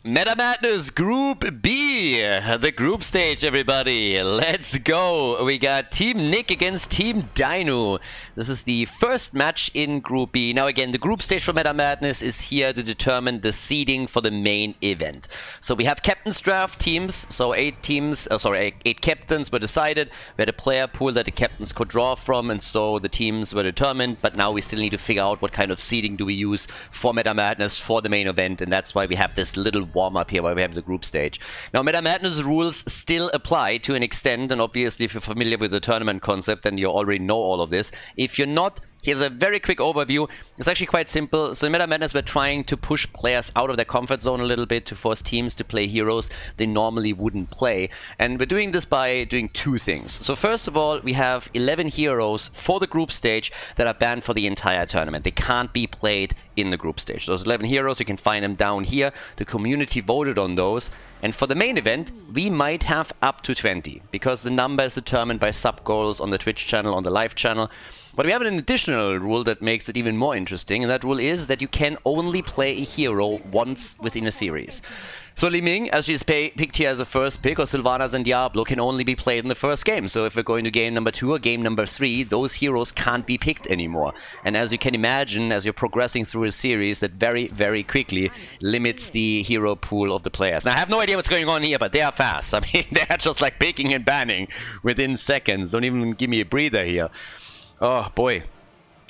Meta Madness Group B, the group stage, everybody. Let's go. We got Team Nick against Team Dynouh. This is the first match in Group B. Now again, the group stage for Meta Madness is here to determine the seeding for the main event. So we have captain's draft teams, so 8 captains were decided. We had a player pool that the captains could draw from, and so the teams were determined, but now we still need to figure out what kind of seeding do we use for Meta Madness for the main event, and that's why we have this little warm-up here where we have the group stage. Now, Meta Madness rules still apply to an extent, and obviously if you're familiar with the tournament concept, then you already know all of this. If you're not, here's a very quick overview. It's actually quite simple. So in Meta Madness, we're trying to push players out of their comfort zone a little bit to force teams to play heroes they normally wouldn't play. And we're doing this by doing 2 things. So first of all, we have 11 heroes for the group stage that are banned for the entire tournament. They can't be played in the group stage. Those 11 heroes, you can find them down here. The community voted on those. And for the main event, we might have up to 20, because the number is determined by sub goals on the Twitch channel, on the live channel. But we have an additional rule that makes it even more interesting, and that rule is that you can only play a hero once within a series. So Li Ming, as she's picked here as a first pick, or Sylvanas and Diablo can only be played in the first game. So if we're going to game number 2 or game number 3, those heroes can't be picked anymore. And as you can imagine, as you're progressing through a series, that very, very quickly limits the hero pool of the players. Now, I have no idea what's going on here, but they are fast. I mean, they're just like picking and banning within seconds. Don't even give me a breather here. Oh, boy.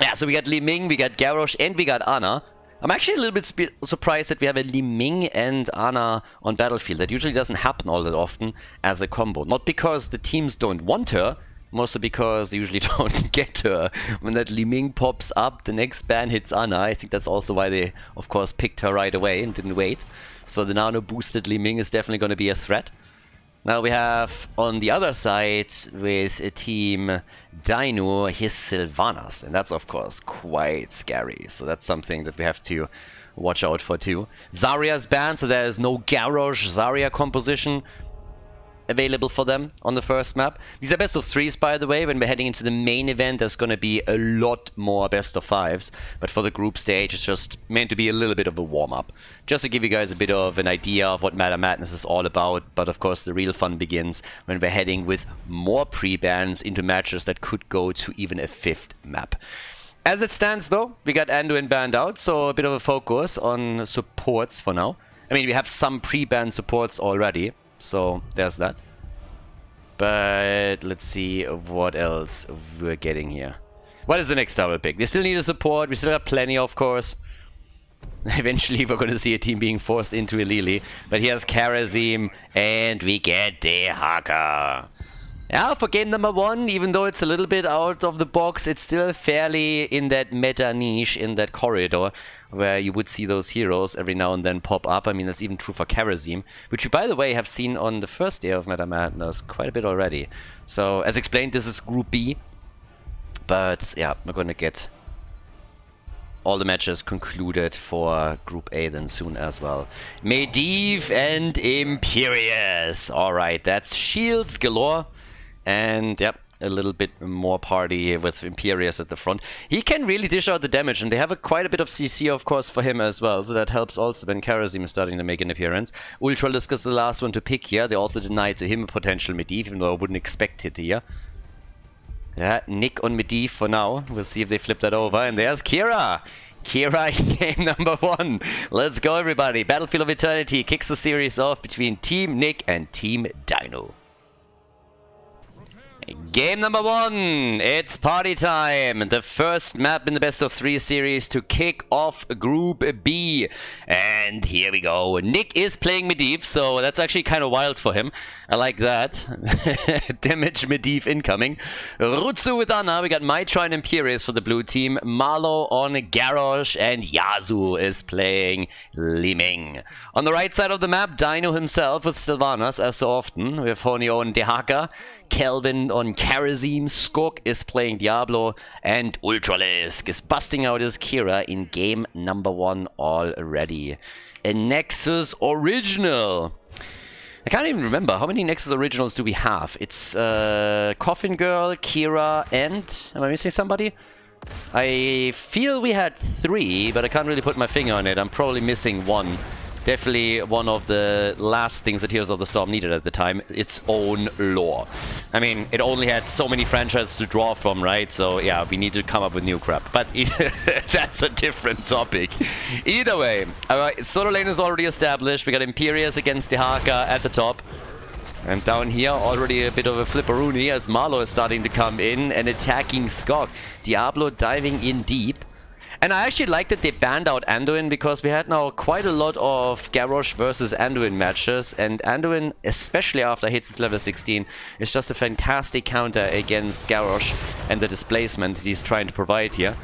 Yeah, so we got Li Ming, we got Garrosh, and we got Anna. I'm actually a little bit surprised that we have a Li Ming and Anna on Battlefield. That usually doesn't happen all that often as a combo. Not because the teams don't want her, mostly because they usually don't get her. When that Li Ming pops up, the next ban hits Anna. I think that's also why they, of course, picked her right away and didn't wait. So the nano-boosted Li Ming is definitely going to be a threat. Now we have on the other side with a team Dynouh his Sylvanas, and that's of course quite scary. So that's something that we have to watch out for too. Zarya's banned, so there is no Garrosh Zarya composition available for them on the first map. These are best of 3s, by the way. When we're heading into the main event, there's going to be a lot more best of 5s. But for the group stage, it's just meant to be a little bit of a warm-up. Just to give you guys a bit of an idea of what Meta Madness is all about. But of course, the real fun begins when we're heading with more pre-bans into matches that could go to even a 5th map. As it stands, though, we got Anduin banned out, so a bit of a focus on supports for now. I mean, we have some pre-ban supports already. So there's that. But let's see what else we're getting here. What is the next double pick? They still need a support. We still have plenty, of course. Eventually we're going to see a team being forced into a Lily. But here's Karazim and we get the Hogger. Yeah, for game number 1, even though it's a little bit out of the box, it's still fairly in that meta niche, in that corridor, where you would see those heroes every now and then pop up. I mean, that's even true for Karazim, which we, by the way, have seen on the first day of Meta Madness quite a bit already. So, as explained, this is Group B, but yeah, we're going to get all the matches concluded for Group A then soon as well. Medivh and Imperius. Alright, that's shields galore. And, yep, a little bit more party with Imperius at the front. He can really dish out the damage, and they have quite a bit of CC, of course, for him as well. So that helps also when Karazim is starting to make an appearance. Ultralisk is the last one to pick here. They also denied to him a potential Medivh, even though I wouldn't expect it here. Yeah, Nick on Medivh for now. We'll see if they flip that over. And there's Kira. Kira in game number 1. Let's go, everybody. Battlefield of Eternity kicks the series off between Team Nick and Team Dynouh. Game number 1, it's party time. The first map in the best of 3 series to kick off Group B. And here we go. Nick is playing Medivh, so that's actually kind of wild for him. I like that. Damage Medivh incoming. Rutsu with Anna. We got Mitra and Imperius for the blue team. Marlow on Garrosh, and Yasu is playing Li Ming. On the right side of the map, Dynouh himself with Sylvanas, as so often. We have Honio and Dehaka. Kelvin on Karazim, Skok is playing Diablo, and Ultralisk is busting out his Kira in game number 1 already. A Nexus Original. I can't even remember. How many Nexus Originals do we have? It's Coffin Girl, Kira, and... am I missing somebody? I feel we had 3, but I can't really put my finger on it. I'm probably missing 1. Definitely one of the last things that Heroes of the Storm needed at the time, its own lore. I mean, it only had so many franchises to draw from, right? So yeah, we need to come up with new crap. But that's a different topic. Either way, alright, solo lane is already established. We got Imperius against the Rehgar at the top. And down here, already a bit of a flipperoonie as Marlo is starting to come in and attacking Skog. Diablo diving in deep. And I actually like that they banned out Anduin, because we had now quite a lot of Garrosh versus Anduin matches, and Anduin, especially after he hits his level 16, is just a fantastic counter against Garrosh and the displacement that he's trying to provide here.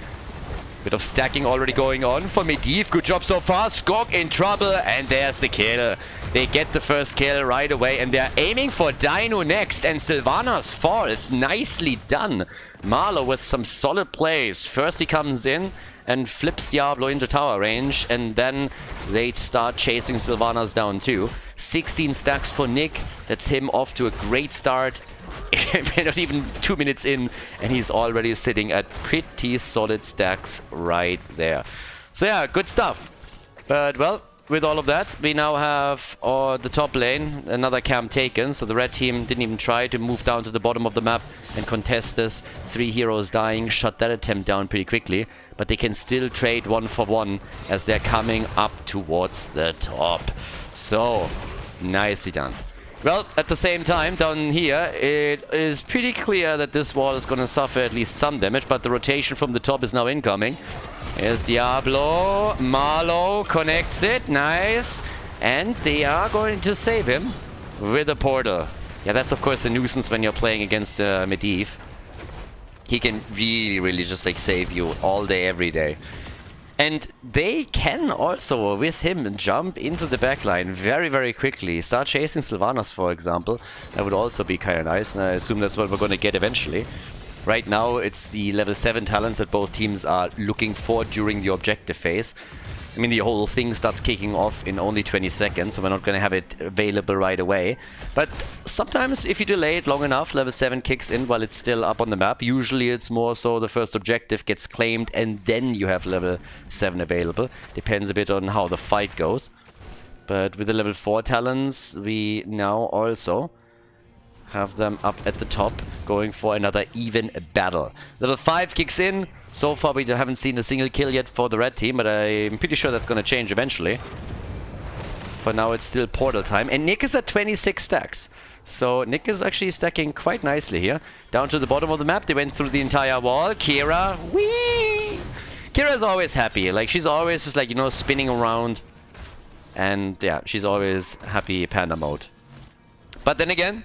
Bit of stacking already going on for Medivh. Good job so far. Skog in trouble, and there's the kill. They get the first kill right away, and they're aiming for Dynouh next, and Sylvanas falls. Nicely done. Marlo with some solid plays. First he comes in and flips Diablo into tower range, and then they start chasing Sylvanas down too. 16 stacks for Nick. That's him off to a great start. Not even 2 minutes in, and he's already sitting at pretty solid stacks right there. So yeah, good stuff. But well, with all of that, we now have the top lane, another camp taken, so the red team didn't even try to move down to the bottom of the map and contest this. 3 heroes dying, shut that attempt down pretty quickly, but they can still trade 1 for 1 as they're coming up towards the top. So, nicely done. Well, at the same time, down here, it is pretty clear that this wall is going to suffer at least some damage, but the rotation from the top is now incoming. Here's Diablo. Marlo connects it. Nice. And they are going to save him with a portal. Yeah, that's of course a nuisance when you're playing against Medivh. He can really just like save you all day, every day. And they can also, with him, jump into the backline very quickly. Start chasing Sylvanas, for example. That would also be kind of nice, and I assume that's what we're going to get eventually. Right now, it's the level 7 talents that both teams are looking for during the objective phase. I mean, the whole thing starts kicking off in only 20 seconds, so we're not going to have it available right away. But sometimes, if you delay it long enough, level 7 kicks in while it's still up on the map. Usually it's more so the first objective gets claimed and then you have level 7 available. Depends a bit on how the fight goes. But with the level 4 talents, we now also have them up at the top, going for another even battle. Level 5 kicks in. So far we haven't seen a single kill yet for the red team, but I'm pretty sure that's going to change eventually. For now it's still portal time, and Nick is at 26 stacks. So Nick is actually stacking quite nicely here. Down to the bottom of the map, they went through the entire wall. Kira, whee! Kira's always happy, like she's always just like, you know, spinning around. And yeah, she's always happy panda mode. But then again,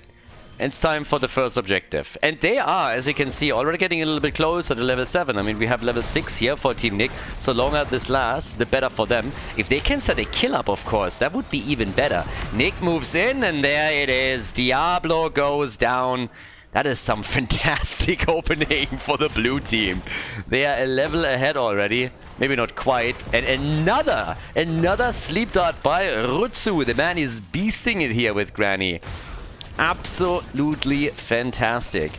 it's time for the first objective. And they are, as you can see, already getting a little bit closer to level 7. I mean, we have level 6 here for Team Nick. So longer this lasts, the better for them. If they can set a kill up, of course, that would be even better. Nick moves in, and there it is. Diablo goes down. That is some fantastic opening for the blue team. They are a level ahead already. Maybe not quite. And another sleep dart by Rutsu. The man is beasting it here with Granny. Absolutely fantastic.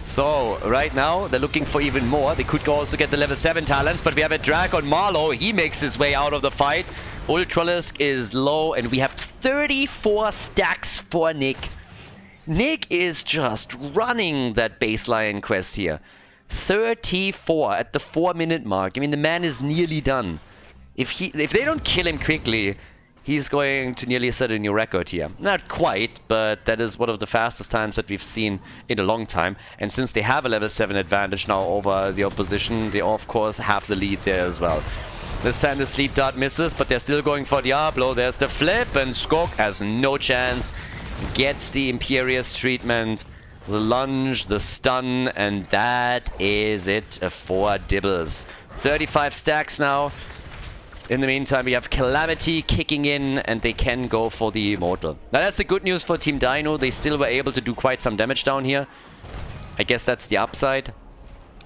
So, right now, they're looking for even more. They could also get the level 7 talents, but we have a drag on Marlo. He makes his way out of the fight. Ultralisk is low, and we have 34 stacks for Nick. Nick is just running that baseline quest here. 34 at the 4-minute mark. I mean, the man is nearly done. If they don't kill him quickly, he's going to nearly set a new record here. Not quite, but that is one of the fastest times that we've seen in a long time. And since they have a level 7 advantage now over the opposition, they of course have the lead there as well. This time the sleep dart misses, but they're still going for Diablo. There's the flip, and Skog has no chance. Gets the Imperius treatment, the lunge, the stun, and that is it for Dibbles. 35 stacks now. In the meantime, we have Calamity kicking in, and they can go for the Immortal. Now, that's the good news for Team Dynouh. They still were able to do quite some damage down here. I guess that's the upside.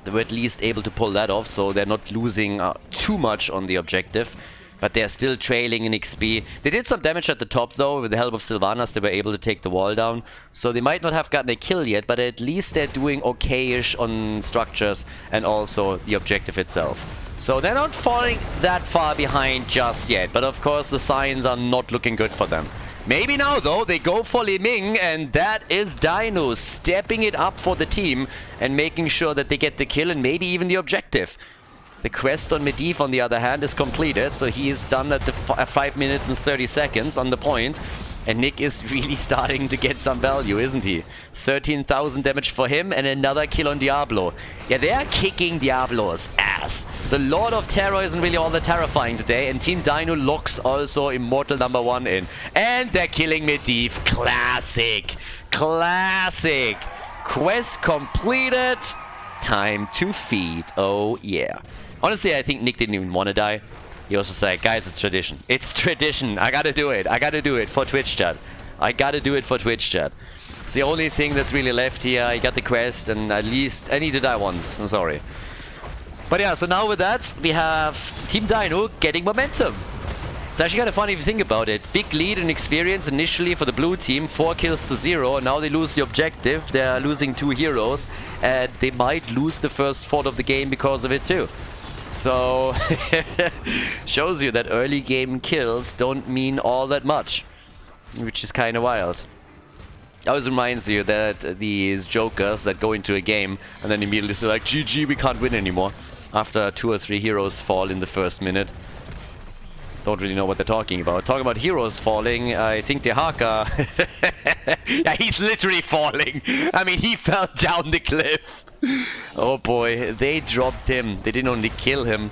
They were at least able to pull that off, so they're not losing too much on the objective. But they're still trailing in XP. They did some damage at the top, though. With the help of Sylvanas, they were able to take the wall down. So they might not have gotten a kill yet, but at least they're doing okay-ish on structures and also the objective itself. So they're not falling that far behind just yet. But of course, the signs are not looking good for them. Maybe now, though, they go for Li Ming, and that is Dynouh stepping it up for the team and making sure that they get the kill and maybe even the objective. The quest on Medivh, on the other hand, is completed, so he is done at the 5 minutes and 30 seconds on the point. And Nick is really starting to get some value, isn't he? 13,000 damage for him and another kill on Diablo. Yeah, they are kicking Diablo's ass. The Lord of Terror isn't really all that terrifying today, and Team Dynouh locks also Immortal #1 in. And they're killing Medivh. Classic. Classic. Quest completed. Time to feed. Oh, yeah. Honestly, I think Nick didn't even want to die. He also said, guys, it's tradition. It's tradition. I gotta do it. I gotta do it for Twitch chat. I gotta do it for Twitch chat. It's the only thing that's really left here. I got the quest, and at least I need to die once. I'm sorry. But yeah, so now with that, we have Team Dynouh getting momentum. It's actually kind of funny if you think about it. Big lead in experience initially for the blue team. 4 kills to 0. Now they lose the objective. They're losing 2 heroes. And they might lose the first fort of the game because of it too. So, shows you that early game kills don't mean all that much, which is kind of wild. Always reminds you that these jokers that go into a game and then immediately say like, GG, we can't win anymore, after 2 or 3 heroes fall in the first minute. Don't really know what they're talking about. Talking about heroes falling, I think the Hogger... yeah, he's literally falling. I mean, he fell down the cliff. Oh boy, they dropped him. They didn't only kill him.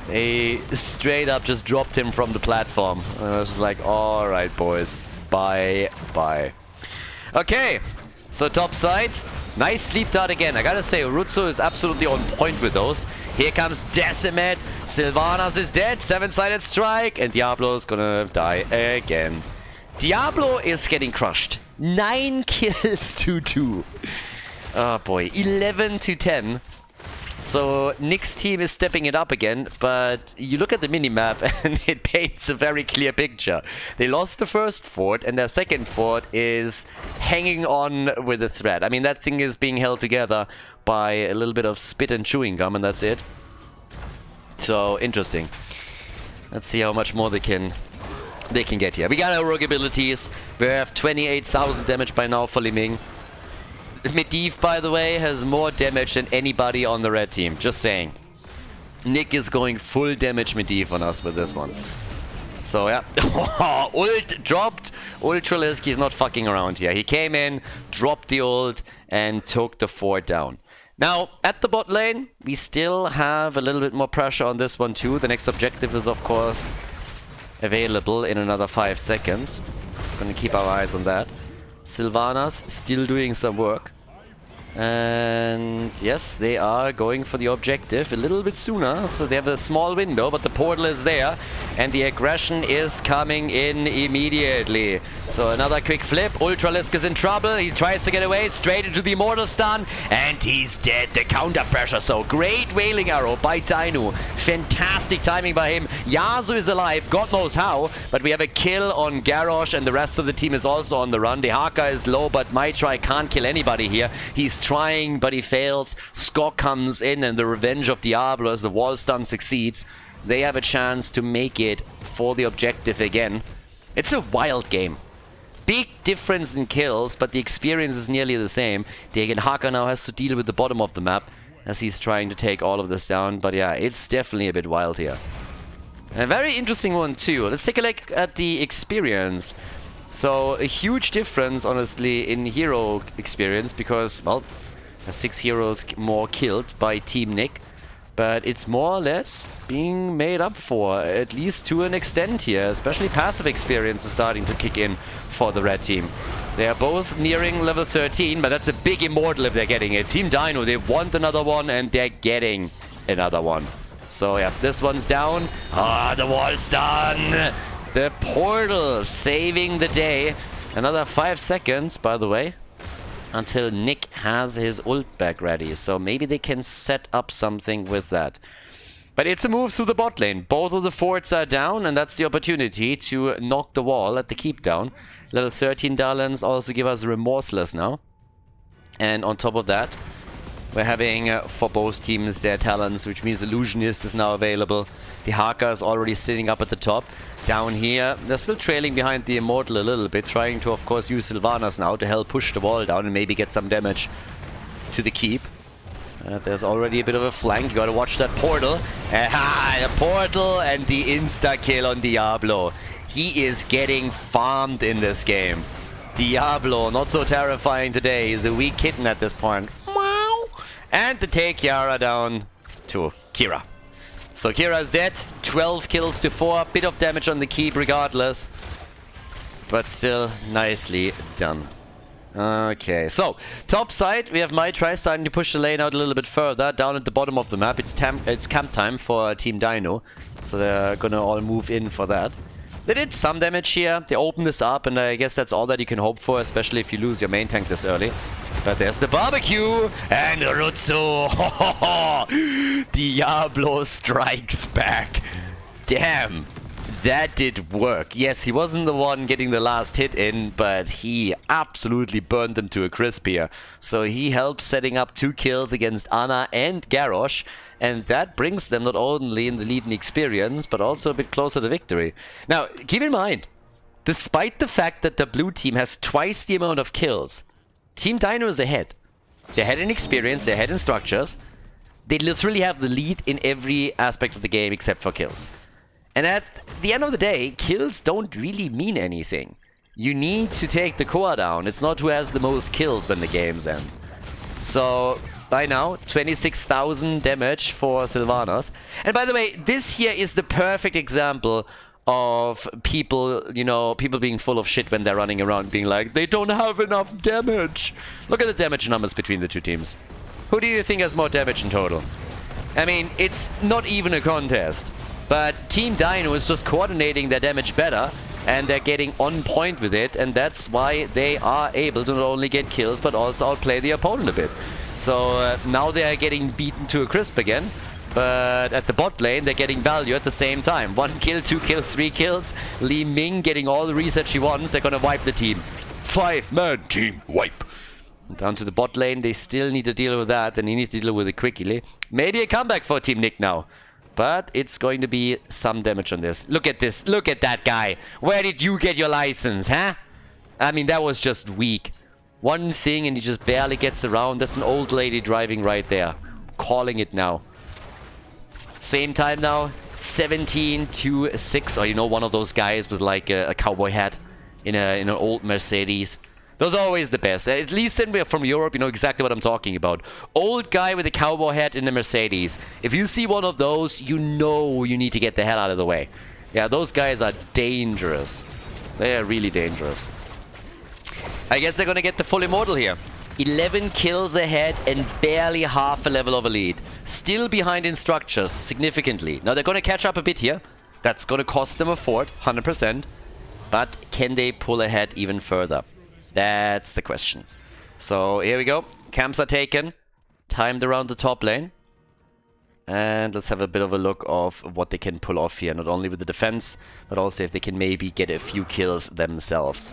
They straight up just dropped him from the platform. I was like, alright boys, bye-bye. Okay, so top side. Nice sleep dart again. I gotta say, Urutsu is absolutely on point with those. Here comes Decimate. Sylvanas is dead. 7-sided strike. And Diablo's gonna die again. Diablo is getting crushed. 9 kills to 2. Oh boy. 11 to 10. So Nick's team is stepping it up again, but you look at the minimap and it paints a very clear picture. They lost the first fort and their second fort is hanging on with a thread. I mean, that thing is being held together by a little bit of spit and chewing gum, and that's it. So, interesting. Let's see how much more they can get here. We got our rogue abilities. We have 28,000 damage by now for Li Ming. Medivh, by the way, has more damage than anybody on the red team. Just saying. Nick is going full damage Medivh on us with this one. So, yeah. Ult dropped. Ultralisk, he's not fucking around here. He came in, dropped the ult, and took the fort down. Now, at the bot lane, we still have a little bit more pressure on this one too. The next objective is, of course, available in another 5 seconds. Gonna keep our eyes on that. Sylvanas still doing some work. And yes, they are going for the objective a little bit sooner. So they have a small window, but the portal is there. And the aggression is coming in immediately. So another quick flip. Ultralisk is in trouble. He tries to get away straight into the Immortal Stun. And he's dead. The counter pressure. So great Wailing Arrow by Dynouh. Fantastic timing by him. Yasuo is alive. God knows how. But we have a kill on Garrosh. And the rest of the team is also on the run. The Haka is low, but Maitrai can't kill anybody here. He's trying, but he fails. Skok comes in, and the revenge of Diablo as the wall stun succeeds. They have a chance to make it for the objective again. It's a wild game. Big difference in kills, but the experience is nearly the same. Degen Haka now has to deal with the bottom of the map as he's trying to take all of this down. But yeah, it's definitely a bit wild here. A very interesting one too. Let's take a look at the experience. So, a huge difference, honestly, in hero experience, because, well, 6 heroes more killed by Team Nick. But it's more or less being made up for, at least to an extent here. Especially passive experience is starting to kick in for the red team. They are both nearing level 13, but that's a big immortal if they're getting it. Team Dynouh, they want another one, and they're getting another one. So, yeah, this one's down. Ah, the wall stun! The portal saving the day. Another 5 seconds, by the way, until Nick has his ult back ready. So maybe they can set up something with that. But it's a move through the bot lane. Both of the forts are down, and that's the opportunity to knock the wall at the keep down. Level 13 Darlans also give us Remorseless now. And on top of that, We're having, for both teams, their talents, which means Illusionist is now available. The Hogger is already sitting up at the top. Down here, they're still trailing behind the Immortal a little bit, trying to, of course, use Sylvanas now to help push the wall down and maybe get some damage to the keep. There's already a bit of a flank. You gotta watch that portal. The portal and the insta-kill on Diablo. He is getting farmed in this game. Diablo, not so terrifying today. He's a weak kitten at this point. And to take Yara down to Kira. So Kira's dead. 12 kills to 4. Bit of damage on the keep regardless. But still nicely done. Okay, so top side, we have Maitri starting to push the lane out a little bit further. Down at the bottom of the map, it's camp time for Team Dynouh. So they're gonna all move in for that. They did some damage here. They opened this up, and I guess that's all that you can hope for, especially if you lose your main tank this early. But there's the barbecue, and Rutsu. Diablo strikes back. Damn, that did work. Yes, he wasn't the one getting the last hit in, but he absolutely burned them to a crisp here. So he helped setting up 2 kills against Ana and Garrosh. And that brings them not only in the lead in experience, but also a bit closer to victory. Now, keep in mind, despite the fact that the blue team has twice the amount of kills, Team Dynouh is ahead. They're ahead in experience, they're ahead in structures. They literally have the lead in every aspect of the game except for kills. And at the end of the day, kills don't really mean anything. You need to take the core down. It's not who has the most kills when the game's end. So by now, 26,000 damage for Sylvanas. And by the way, this here is the perfect example of people, you know, people being full of shit when they're running around being like, they don't have enough damage. Look at the damage numbers between the two teams. Who do you think has more damage in total? I mean, it's not even a contest. But Team Dynouh is just coordinating their damage better, and they're getting on point with it, and that's why they are able to not only get kills, but also outplay the opponent a bit. So now they're getting beaten to a crisp again, but at the bot lane, they're getting value at the same time. 1 kill, 2 kills, 3 kills. Li Ming getting all the reset she wants. They're gonna wipe the team. 5-man team wipe. Down to the bot lane, they still need to deal with that, and they need to deal with it quickly. Maybe a comeback for Team Nick now. But it's going to be some damage on this. Look at this. Look at that guy. Where did you get your license, huh? I mean, that was just weak. One thing and he just barely gets around. That's an old lady driving right there. Calling it now. Same time now. 17-6. Or, you know, one of those guys with like a cowboy hat in an old Mercedes. Those are always the best. At least when we're from Europe, you know exactly what I'm talking about. Old guy with a cowboy hat in a Mercedes. If you see one of those, you know you need to get the hell out of the way. Yeah, those guys are dangerous. They are really dangerous. I guess they're gonna get the full immortal here. 11 kills ahead and barely half a level of a lead. Still behind in structures, significantly. Now they're gonna catch up a bit here. That's gonna cost them a fort, 100%. But can they pull ahead even further? That's the question. So here we go. Camps are taken. Timed around the top lane. And let's have a bit of a look of what they can pull off here. Not only with the defense, but also if they can maybe get a few kills themselves.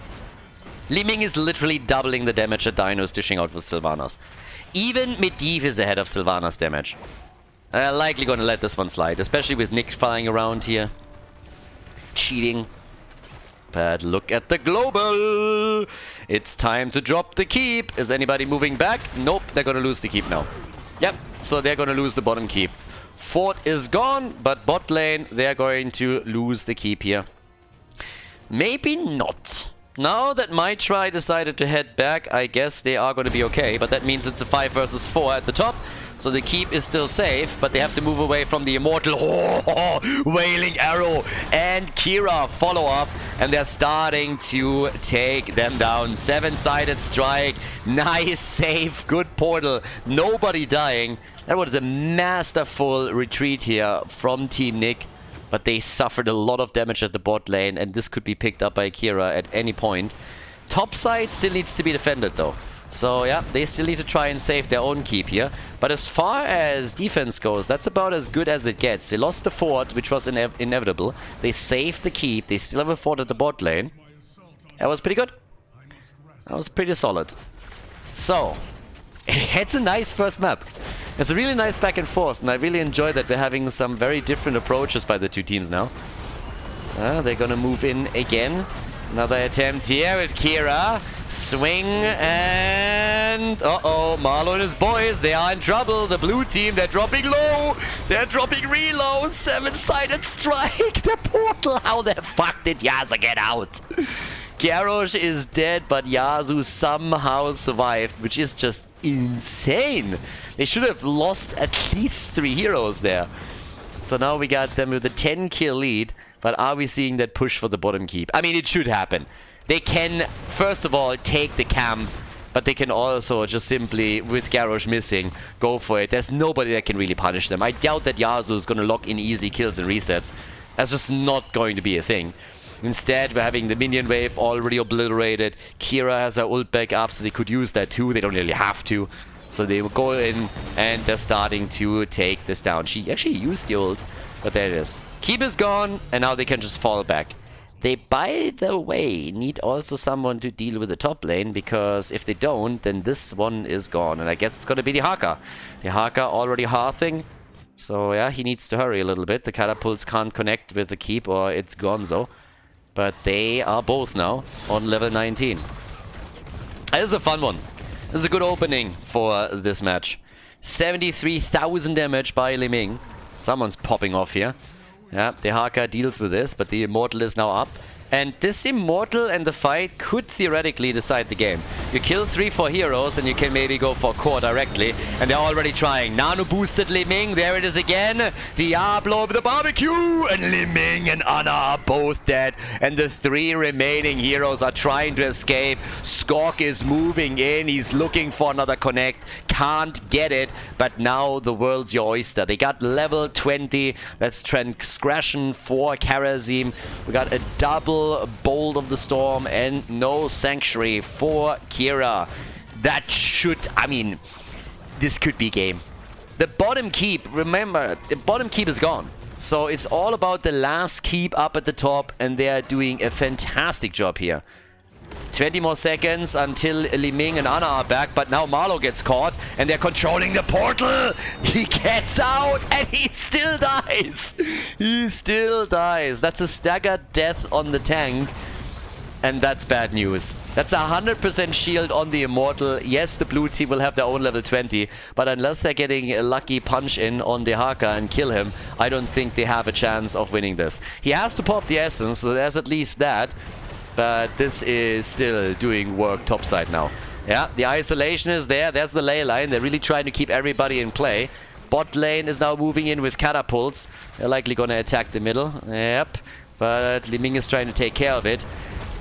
Li Ming is literally doubling the damage that Dynouh is dishing out with Sylvanas. Even Medivh is ahead of Sylvanas damage. Likely gonna let this one slide, especially with Nick flying around here. Cheating. But look at the global! It's time to drop the keep. Is anybody moving back? Nope, they're gonna lose the keep now. Yep, so they're gonna lose the bottom keep. Fort is gone, but bot lane, they're going to lose the keep here. Maybe not. Now that Maitri decided to head back, I guess they are going to be okay. But that means it's a 5 versus 4 at the top. So the keep is still safe, but they have to move away from the immortal. Wailing arrow and Kira follow up. And they're starting to take them down. 7-sided strike. Nice save. Good portal. Nobody dying. That was a masterful retreat here from Team Nick. But they suffered a lot of damage at the bot lane, and this could be picked up by Kira at any point. Top side still needs to be defended though. So yeah, they still need to try and save their own keep here. But as far as defense goes, that's about as good as it gets. They lost the fort, which was inevitable. They saved the keep. They still have a fort at the bot lane. That was pretty good. That was pretty solid. So, It's a nice first map. It's a really nice back and forth, and I really enjoy that we're having some very different approaches by the two teams now. They're gonna move in again. Another attempt here with Kira. Swing and... Uh-oh, Marlo and his boys, they are in trouble. The blue team, they're dropping low. They're dropping real low. 7-sided strike. The portal. How the fuck did Yasuo get out? Garrosh is dead, but Yasuo somehow survived, which is just insane. They should have lost at least 3 heroes there. So now we got them with a 10-kill lead, but are we seeing that push for the bottom keep? I mean, it should happen. They can, first of all, take the camp, but they can also just simply, with Garrosh missing, go for it. There's nobody that can really punish them. I doubt that Yasuo is going to lock in easy kills and resets. That's just not going to be a thing. Instead, we're having the minion wave already obliterated. Kira has her ult back up, so they could use that too. They don't really have to. So they will go in, and they're starting to take this down. She actually used the ult, but there it is. Keep is gone, and now they can just fall back. They, by the way, need also someone to deal with the top lane, because if they don't, then this one is gone. And I guess it's going to be the Hogger. The Hogger already hearthing. So yeah, he needs to hurry a little bit. The catapults can't connect with the keep, or it's gonzo. But they are both now on level 19. This is a fun one. This is a good opening for this match. 73,000 damage by Li Ming. Someone's popping off here. Yeah, the Haka deals with this, but the Immortal is now up. And this Immortal and the fight could theoretically decide the game. You kill 3-4 heroes and you can maybe go for core directly. And they're already trying. Nano boosted Li Ming. There it is again. Diablo with the barbecue. And Li Ming and Ana are both dead. And the 3 remaining heroes are trying to escape. Skork is moving in. He's looking for another connect. Can't get it. But now the world's your oyster. They got level 20. That's Transgression for Karazim. We got a double Bolt of the Storm and no Sanctuary for Kira. That should, I mean, this could be game. The bottom keep, remember, the bottom keep is gone. So it's all about the last keep up at the top, and they are doing a fantastic job here. 20 more seconds until Li Ming and Ana are back, but now Marlo gets caught and they're controlling the portal. He gets out and he still dies. He still dies. That's a staggered death on the tank. And that's bad news. That's 100% shield on the Immortal. Yes, the blue team will have their own level 20, but unless they're getting a lucky punch in on the Haka and kill him, I don't think they have a chance of winning this. He has to pop the essence, so there's at least that. But this is still doing work topside now. Yeah, the isolation is there. There's the ley line. They're really trying to keep everybody in play. Bot lane is now moving in with catapults. They're likely going to attack the middle. Yep. But Li Ming is trying to take care of it.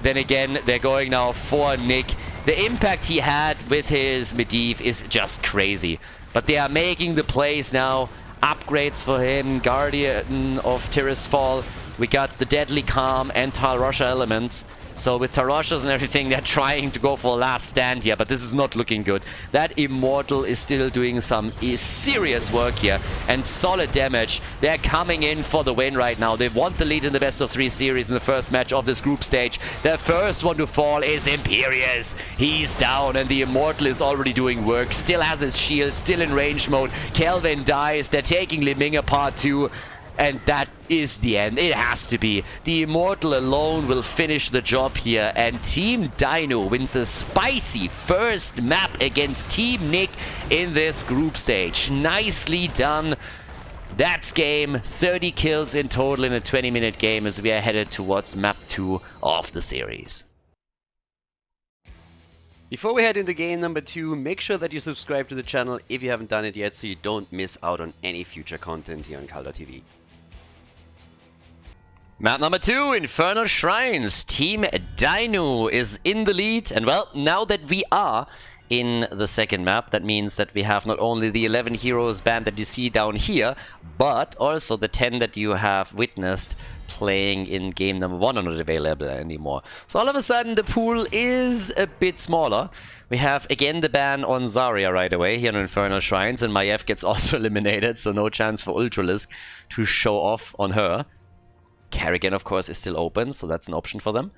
Then again, they're going now for Nick. The impact he had with his Medivh is just crazy. But they are making the plays now. Upgrades for him. Guardian of Tirisfal. We got the Deadly Calm and Tarosha elements. So with Taroshas and everything, they're trying to go for a last stand here, but this is not looking good. That Immortal is still doing some serious work here and solid damage. They're coming in for the win right now. They want the lead in the best of 3 series in the first match of this group stage. The first one to fall is Imperius. He's down and the Immortal is already doing work. Still has his shield, still in range mode. Kelvin dies. They're taking Li Ming apart too. And that is the end. It has to be. The Immortal alone will finish the job here. And Team Dynouh wins a spicy first map against Team Nick in this group stage. Nicely done. That's game. 30 kills in total in a 20-minute game as we are headed towards map 2 of the series. Before we head into game number 2, make sure that you subscribe to the channel if you haven't done it yet so you don't miss out on any future content here on Khaldor TV. Map number 2, Infernal Shrines. Team Dynouh is in the lead. And well, now that we are in the second map, that means that we have not only the 11 heroes band that you see down here, but also the 10 that you have witnessed playing in game number 1 are not available anymore. So all of a sudden the pool is a bit smaller. We have again the ban on Zarya right away here on Infernal Shrines, and Maiev gets also eliminated, so no chance for Ultralisk to show off on her. Kerrigan, of course, is still open, so that's an option for them.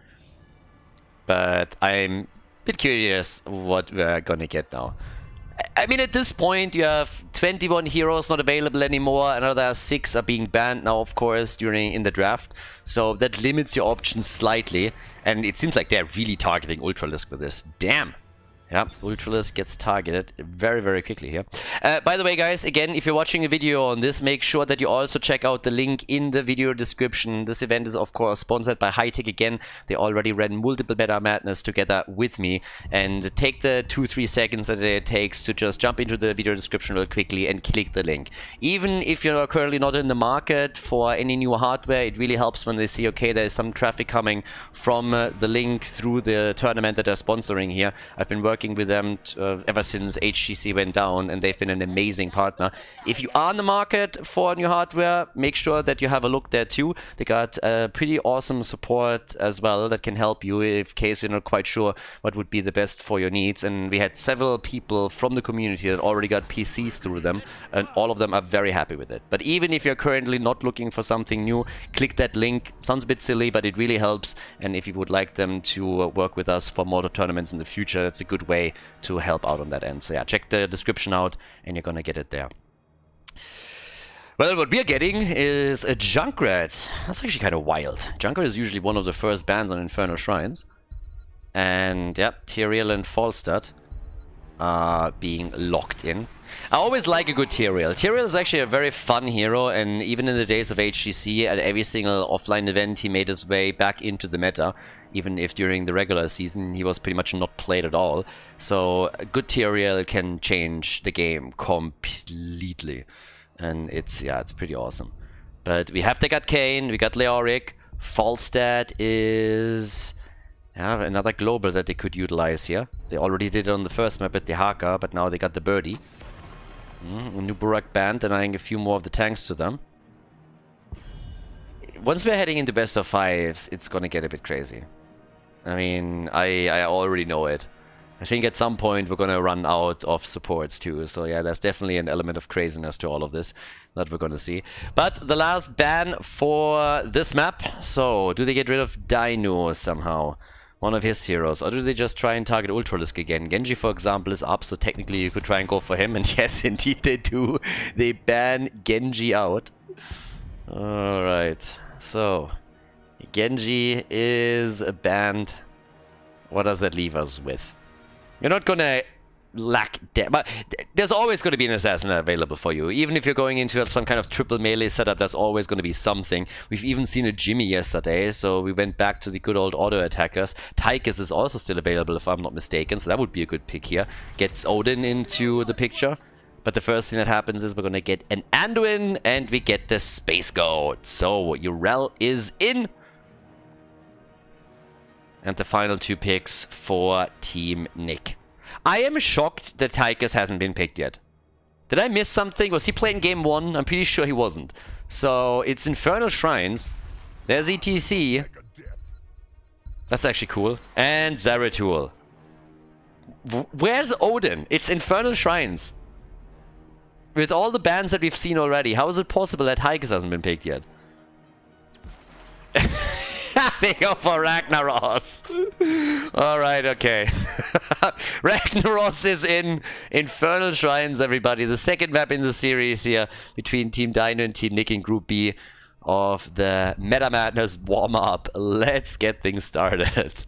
But I'm a bit curious what we're gonna get now. I mean, at this point, you have 21 heroes not available anymore. Another 6 are being banned now, of course, in the draft. So that limits your options slightly. And it seems like they're really targeting Ultralisk with this. Damn. Yeah, Ultralisk gets targeted very, very quickly here. By the way, guys, again, if you're watching a video on this, make sure that you also check out the link in the video description. This event is, of course, sponsored by Hightech again. They already ran multiple Meta Madness together with me. And take the 2-3 seconds that it takes to just jump into the video description real quickly and click the link. Even if you're currently not in the market for any new hardware, it really helps when they see, okay, there's some traffic coming from the link through the tournament that they're sponsoring here. I've been working with them ever since HGC went down, and they've been an amazing partner. If you are in the market for new hardware, make sure that you have a look there too. They got pretty awesome support as well that can help you in case you're not quite sure what would be the best for your needs. And we had several people from the community that already got PCs through them, and all of them are very happy with it. But even if you're currently not looking for something new, click that link. Sounds a bit silly, but it really helps. And if you would like them to work with us for more tournaments in the future, that's a good way to help out on that end. So yeah, check the description out and you're gonna get it there. Well, what we're getting is a Junkrat. That's actually kind of wild. Junkrat is usually one of the first bans on Infernal Shrines. And yeah, Tyrael and Falstad are being locked in. I always like a good Tyrael. Tyrael is actually a very fun hero, and even in the days of HGC, at every single offline event, he made his way back into the meta, even if during the regular season he was pretty much not played at all. So a good Tyrael can change the game completely, and it's pretty awesome. But we have the got Kayn, we got Leoric. Falstad is another global that they could utilize here. They already did it on the first map at the Hogger, but now they got the Birdie. A new Burak band, denying a few more of the tanks to them. Once we're heading into best of 5s, it's gonna get a bit crazy. I mean, I already know it. I think at some point we're gonna run out of supports too. So yeah, there's definitely an element of craziness to all of this that we're gonna see. But the last ban for this map. So, do they get rid of Dynouh somehow? One of his heroes, or do they just try and target Ultralisk again? Genji, for example, is up, so technically you could try and go for him, and yes, indeed they do. They ban Genji out. Alright, so Genji is banned. What does that leave us with? You're not gonna lack but there's always going to be an assassin available for you. Even if you're going into some kind of triple melee setup, there's always going to be something. We've even seen a Jimmy yesterday, so we went back to the good old auto attackers. Tychus is also still available if I'm not mistaken, so that would be a good pick here. Gets Odin into the picture. But the first thing that happens is we're going to get an Anduin, and we get the Space Goat. So Yrel is in. And the final 2 picks for Team Nick. I am shocked that Tychus hasn't been picked yet. Did I miss something? Was he playing game 1? I'm pretty sure he wasn't. So, it's Infernal Shrines. There's ETC. That's actually cool. And Zeratul. Where's Odin? It's Infernal Shrines. With all the bans that we've seen already, how is it possible that Tychus hasn't been picked yet? They go for Ragnaros. Alright, okay. Ragnaros is in Infernal Shrines, everybody. The second map in the series here between Team Dynouh and Team Nick in Group B of the Meta Madness warm-up. Let's get things started.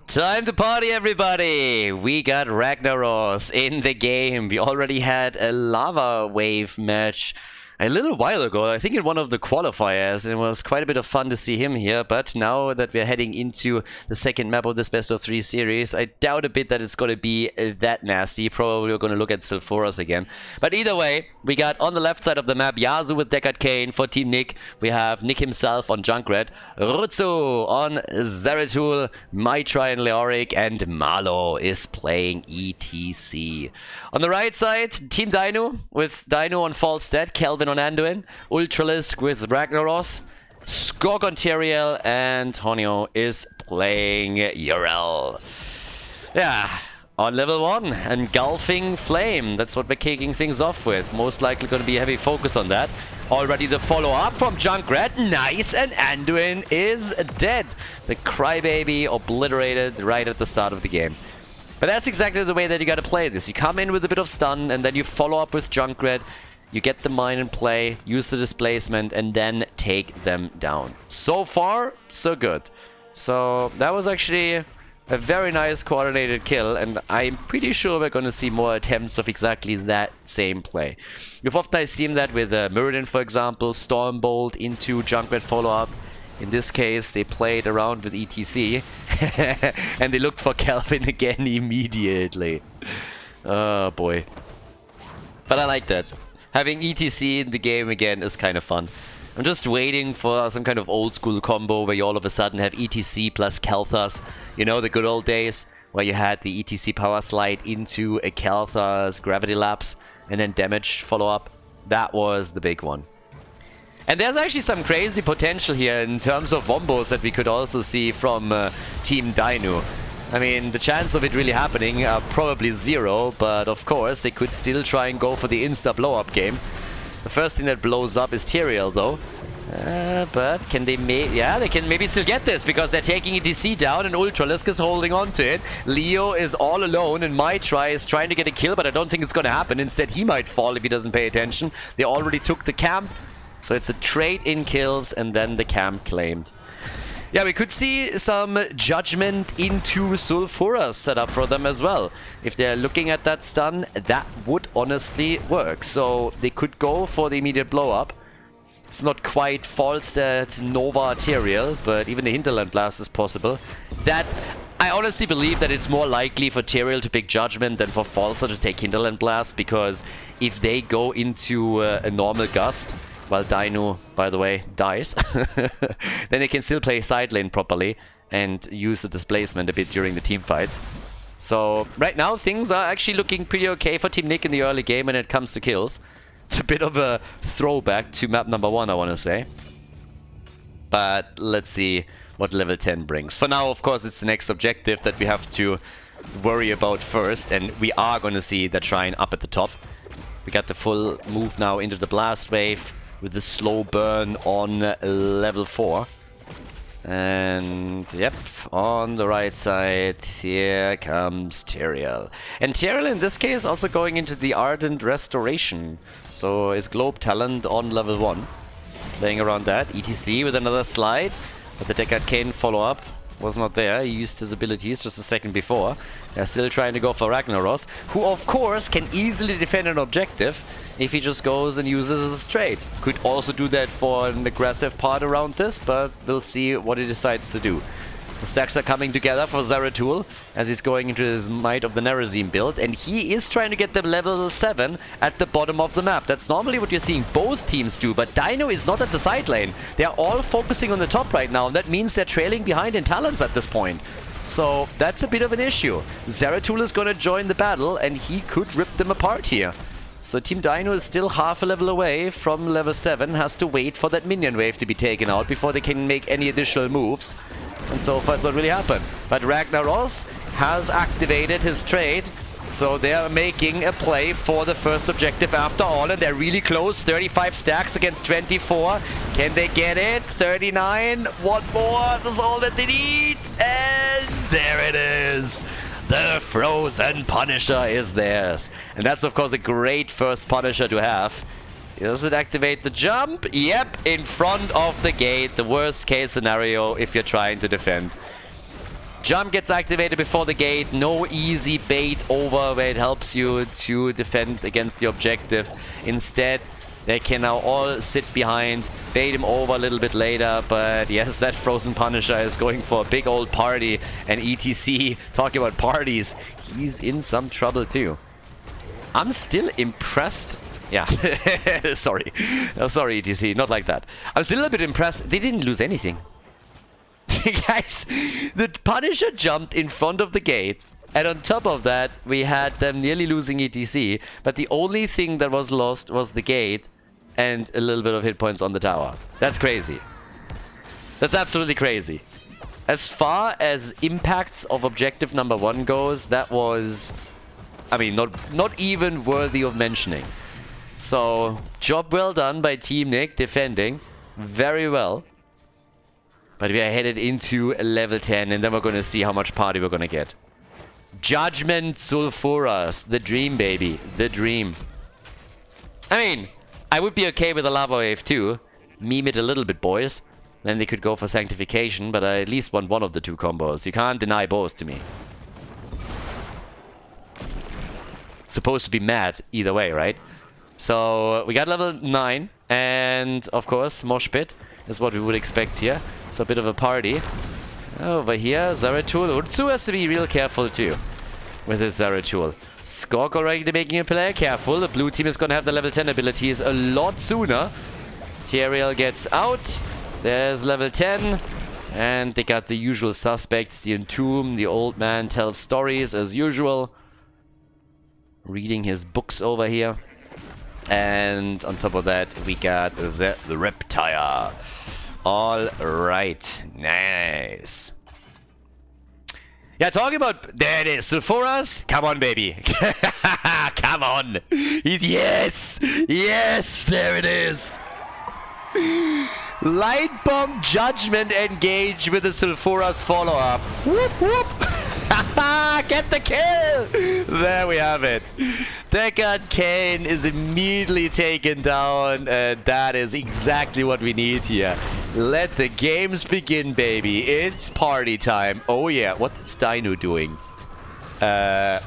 Time to party, everybody! We got Ragnaros in the game. We already had a Lava Wave match a little while ago, I think in one of the qualifiers. It was quite a bit of fun to see him here, but now that we're heading into the second map of this best of 3 series, I doubt a bit that it's going to be that nasty. Probably we're going to look at Sulfuras again. But either way, we got on the left side of the map Yasuo with Deckard Cain for Team Nick. We have Nick himself on Junkrat, Rutsu on Zeratul, Mitra and Leoric, and Malo is playing ETC. On the right side, Team Dynouh with Dynouh on Falstad, Kelvin on Anduin, Ultralisk with Ragnaros, Skog on Tyrael, and Honio is playing Yrel. Yeah, on level 1, Engulfing Flame. That's what we're kicking things off with. Most likely going to be a heavy focus on that. Already the follow-up from Junkrat. Nice, and Anduin is dead. The Crybaby obliterated right at the start of the game. But that's exactly the way that you gotta play this. You come in with a bit of stun, and then you follow up with Junkrat. You get the mine in play, use the displacement, and then take them down. So far, so good. So that was actually a very nice coordinated kill, and I'm pretty sure we're gonna see more attempts of exactly that same play. You've often seen that with Muradin, for example, Stormbolt into Junkrat follow-up. In this case, they played around with ETC, and they looked for Calvin again immediately. Oh boy. But I like that. Having ETC in the game again is kind of fun. I'm just waiting for some kind of old school combo where you all of a sudden have ETC plus Kalthas. You know, the good old days where you had the ETC power slide into a Kalthas gravity lapse and then damage follow-up. That was the big one. And there's actually some crazy potential here in terms of wombos that we could also see from Team Dynouh. I mean, the chance of it really happening are probably 0, but of course they could still try and go for the insta blow-up game. The first thing that blows up is Tyrael though. But can they they can maybe still get this because they're taking ETC down and Ultralisk is holding on to it. Leo is all alone and is trying to get a kill, but I don't think it's going to happen. Instead, he might fall if he doesn't pay attention. They already took the camp. So it's a trade in kills and then the camp claimed. Yeah, we could see some judgment into Sulfura set up for them as well. If they're looking at that stun, that would honestly work. So they could go for the immediate blow up. It's not quite false that Nova Arterial, but even the Hinterland Blast is possible. That I honestly believe that it's more likely for Tyrael to pick Judgment than for Falsa to take Hinterland Blast, because if they go into a normal Gust, while Dynouh, by the way, dies, then they can still play side lane properly and use the displacement a bit during the team fights. So right now things are actually looking pretty okay for Team Nick in the early game when it comes to kills. It's a bit of a throwback to map number 1, I want to say. But let's see what level 10 brings. For now, of course, it's the next objective that we have to worry about first, and we are going to see that shrine up at the top. We got the full move now into the blast wave with the slow burn on level 4. And yep, on the right side, here comes Tyrael. And Tyrael in this case also going into the Ardent Restoration. So his Globe Talent on level 1. Playing around that. ETC with another slide. But the Deckard Kane follow-up was not there. He used his abilities just a second before. They're still trying to go for Ragnaros, who of course can easily defend an objective if he just goes and uses his trade. Could also do that for an aggressive part around this, but we'll see what he decides to do. The stacks are coming together for Zeratul as he's going into his Might of the Nerazim build, and he is trying to get the level 7 at the bottom of the map. That's normally what you're seeing both teams do, but Dynouh is not at the side lane. They're all focusing on the top right now, and that means they're trailing behind in talents at this point. So that's a bit of an issue. Zeratul is going to join the battle, and he could rip them apart here. So Team Dynouh is still half a level away from level 7, has to wait for that minion wave to be taken out before they can make any additional moves. And so far it's not really happened. But Ragnaros has activated his trade, so they are making a play for the first objective after all, and they're really close. 35 stacks against 24. Can they get it? 39. One more. That's all that they need. And there it is. The Frozen Punisher is theirs. And that's of course a great first Punisher to have. Does it activate the jump? Yep, in front of the gate. The worst case scenario if you're trying to defend. Jump gets activated before the gate. No easy bait over where it helps you to defend against the objective. Instead, they can now all sit behind, bait him over a little bit later. But yes, that Frozen Punisher is going for a big old party. And ETC, talking about parties, he's in some trouble too. I'm still impressed. Yeah, sorry. Sorry, ETC, not like that. I'm still a bit impressed. They didn't lose anything. Guys, the Punisher jumped in front of the gate, and on top of that, we had them nearly losing ETC, but the only thing that was lost was the gate and a little bit of hit points on the tower. That's crazy. That's absolutely crazy. As far as impacts of objective number 1 goes, that was, I mean, not even worthy of mentioning. So, job well done by Team Nick, defending very well. But we are headed into level 10, and then we're going to see how much party we're going to get. Judgment Sulfuras. The dream, baby. The dream. I mean, I would be okay with a Lava Wave too. Meme it a little bit, boys. Then they could go for Sanctification, but I at least want one of the two combos. You can't deny both to me. Supposed to be mad either way, right? So we got level 9, and of course Mosh Pit is what we would expect here. So a bit of a party. Over here, Zeratul. Urtsu has to be real careful too with his Zeratul. Skog already making a play. Careful, the blue team is gonna have the level 10 abilities a lot sooner. Tyrael gets out. There's level 10. And they got the usual suspects. The Entomb, the old man tells stories as usual. Reading his books over here. And on top of that, we got the Reptile. Alright, nice. Yeah, talking about... There it is, Sulfuras. Come on, baby. Come on. Yes! Yes, there it is. Light Bomb Judgment engage with the Sulfuras follow-up. Whoop, whoop. Get the kill! There we have it. Deckard Cain is immediately taken down, and that is exactly what we need here. Let the games begin, baby. It's party time. Oh yeah, what is Dynouh doing? The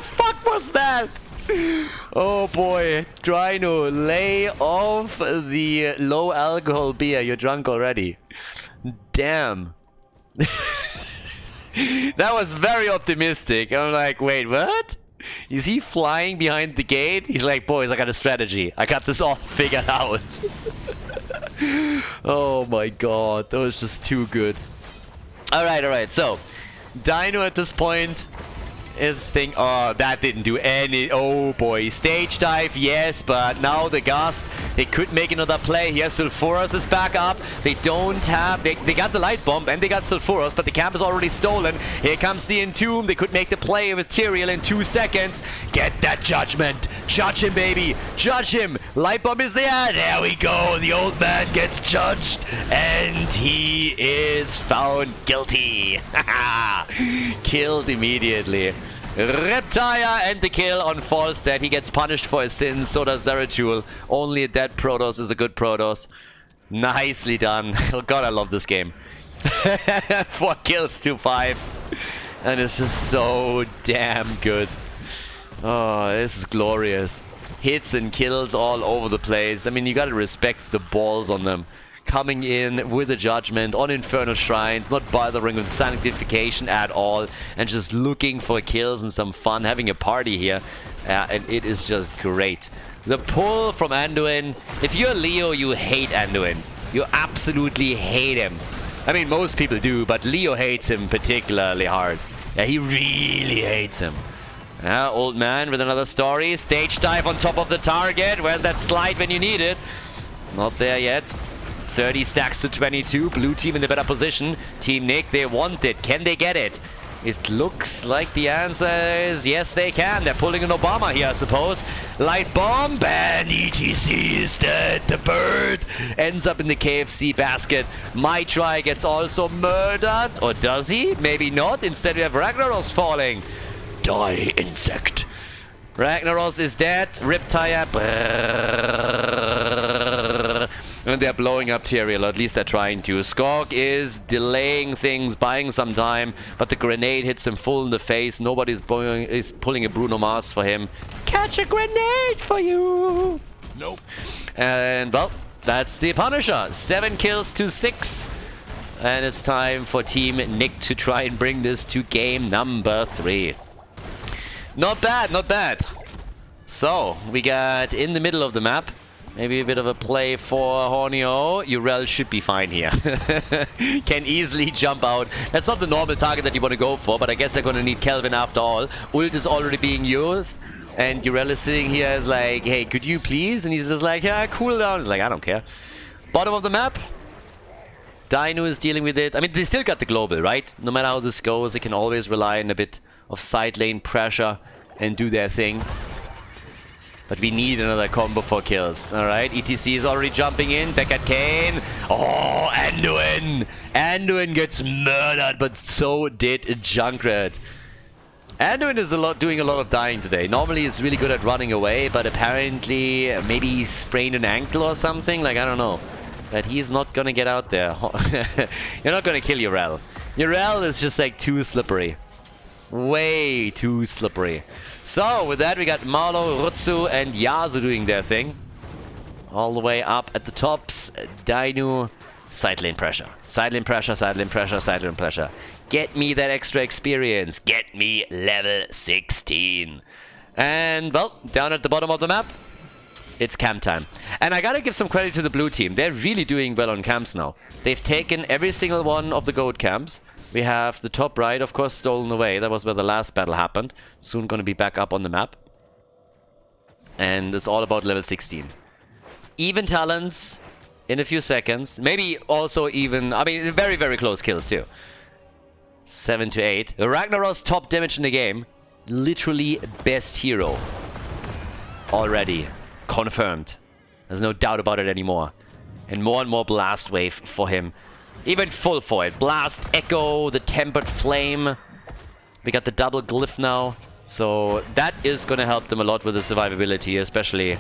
fuck was that? Oh boy, Dynouh, lay off the low alcohol beer. You're drunk already. Damn. That was very optimistic. I'm like, wait, what? Is he flying behind the gate? He's like, boys, I got a strategy. I got this all figured out. Oh my god, that was just too good. Alright, so Dynouh at this point is oh, that didn't do any. Oh boy, stage dive, yes, but now the Gust, they could make another play here. Sulfuras is back up. They don't have, they got the light bomb and they got Sulfuras, but the camp is already stolen. Here comes the Entomb. They could make the play with Tyrael in 2 seconds. Get that judgment. Judge him, baby. Judge him. Light bomb is there. There we go. The old man gets judged and he is found guilty. Killed immediately. Reptile and the kill on Falstad. He gets punished for his sins, so does Zeratul. Only a dead Protoss is a good Protoss. Nicely done. Oh god, I love this game. 4 kills to 5. And it's just so damn good. Oh, this is glorious. Hits and kills all over the place. I mean, you gotta respect the balls on them. Coming in with a judgment on Infernal Shrines, not bothering with sanctification at all, and just looking for kills and some fun, having a party here. And it is just great. The pull from Anduin. If you're Leo, you hate Anduin. You absolutely hate him. I mean, most people do, but Leo hates him particularly hard. Yeah, he really hates him. Old man with another story. Stage dive on top of the target. Where's that slide when you need it? Not there yet. 30 stacks to 22. Blue team in the better position. Team Nick, they want it. Can they get it? It looks like the answer is yes, they can. They're pulling an Obama here, I suppose. Light bomb, and ETC is dead. The bird ends up in the KFC basket. My try gets also murdered. Or does he? Maybe not. Instead, we have Ragnaros falling. Die, insect. Ragnaros is dead. Riptire. And they're blowing up Tyrael, or at least they're trying to. Skog is delaying things, buying some time, but the grenade hits him full in the face. Nobody's pulling a Bruno Mars for him. Catch a grenade for you! Nope. And, well, that's the Punisher. 7 kills to 6. And it's time for Team Nick to try and bring this to game number 3. Not bad, not bad. So, we got in the middle of the map. Maybe a bit of a play for Hornio. Urel should be fine here. Can easily jump out. That's not the normal target that you want to go for, but I guess they're going to need Kelvin after all. Ult is already being used, and Urel is sitting here as like, hey, could you please? And he's just like, yeah, cool down. He's like, I don't care. Bottom of the map. Dynouh is dealing with it. I mean, they still got the global, right? No matter how this goes, they can always rely on a bit of side lane pressure and do their thing. But we need another combo for kills. Alright, ETC is already jumping in. Deckard Cain. Oh, and Anduin gets murdered, but so did Junkrat. Anduin is doing a lot of dying today. Normally he's really good at running away, but apparently maybe he sprained an ankle or something. Like, I don't know. But he's not gonna get out there. You're not gonna kill Yrel. Yrel is just like too slippery. Way too slippery. So with that we got Marlo, Rutsu and Yasu doing their thing. All the way up at the tops. Dynouh, side lane pressure. Side lane pressure, side lane pressure, side lane pressure. Get me that extra experience. Get me level 16. And, well, down at the bottom of the map, it's camp time. And I gotta give some credit to the blue team. They're really doing well on camps now. They've taken every single one of the goat camps. We have the top right, of course, stolen away. That was where the last battle happened. Soon gonna be back up on the map. And it's all about level 16. Even talents in a few seconds. Maybe also even, I mean, very, very close kills too. 7 to 8. Ragnarok's top damage in the game. Literally best hero. Already. Confirmed. There's no doubt about it anymore. And more blast wave for him. Even full for it. Blast, Echo, the Tempered Flame. We got the double glyph now. So that is going to help them a lot with the survivability, especially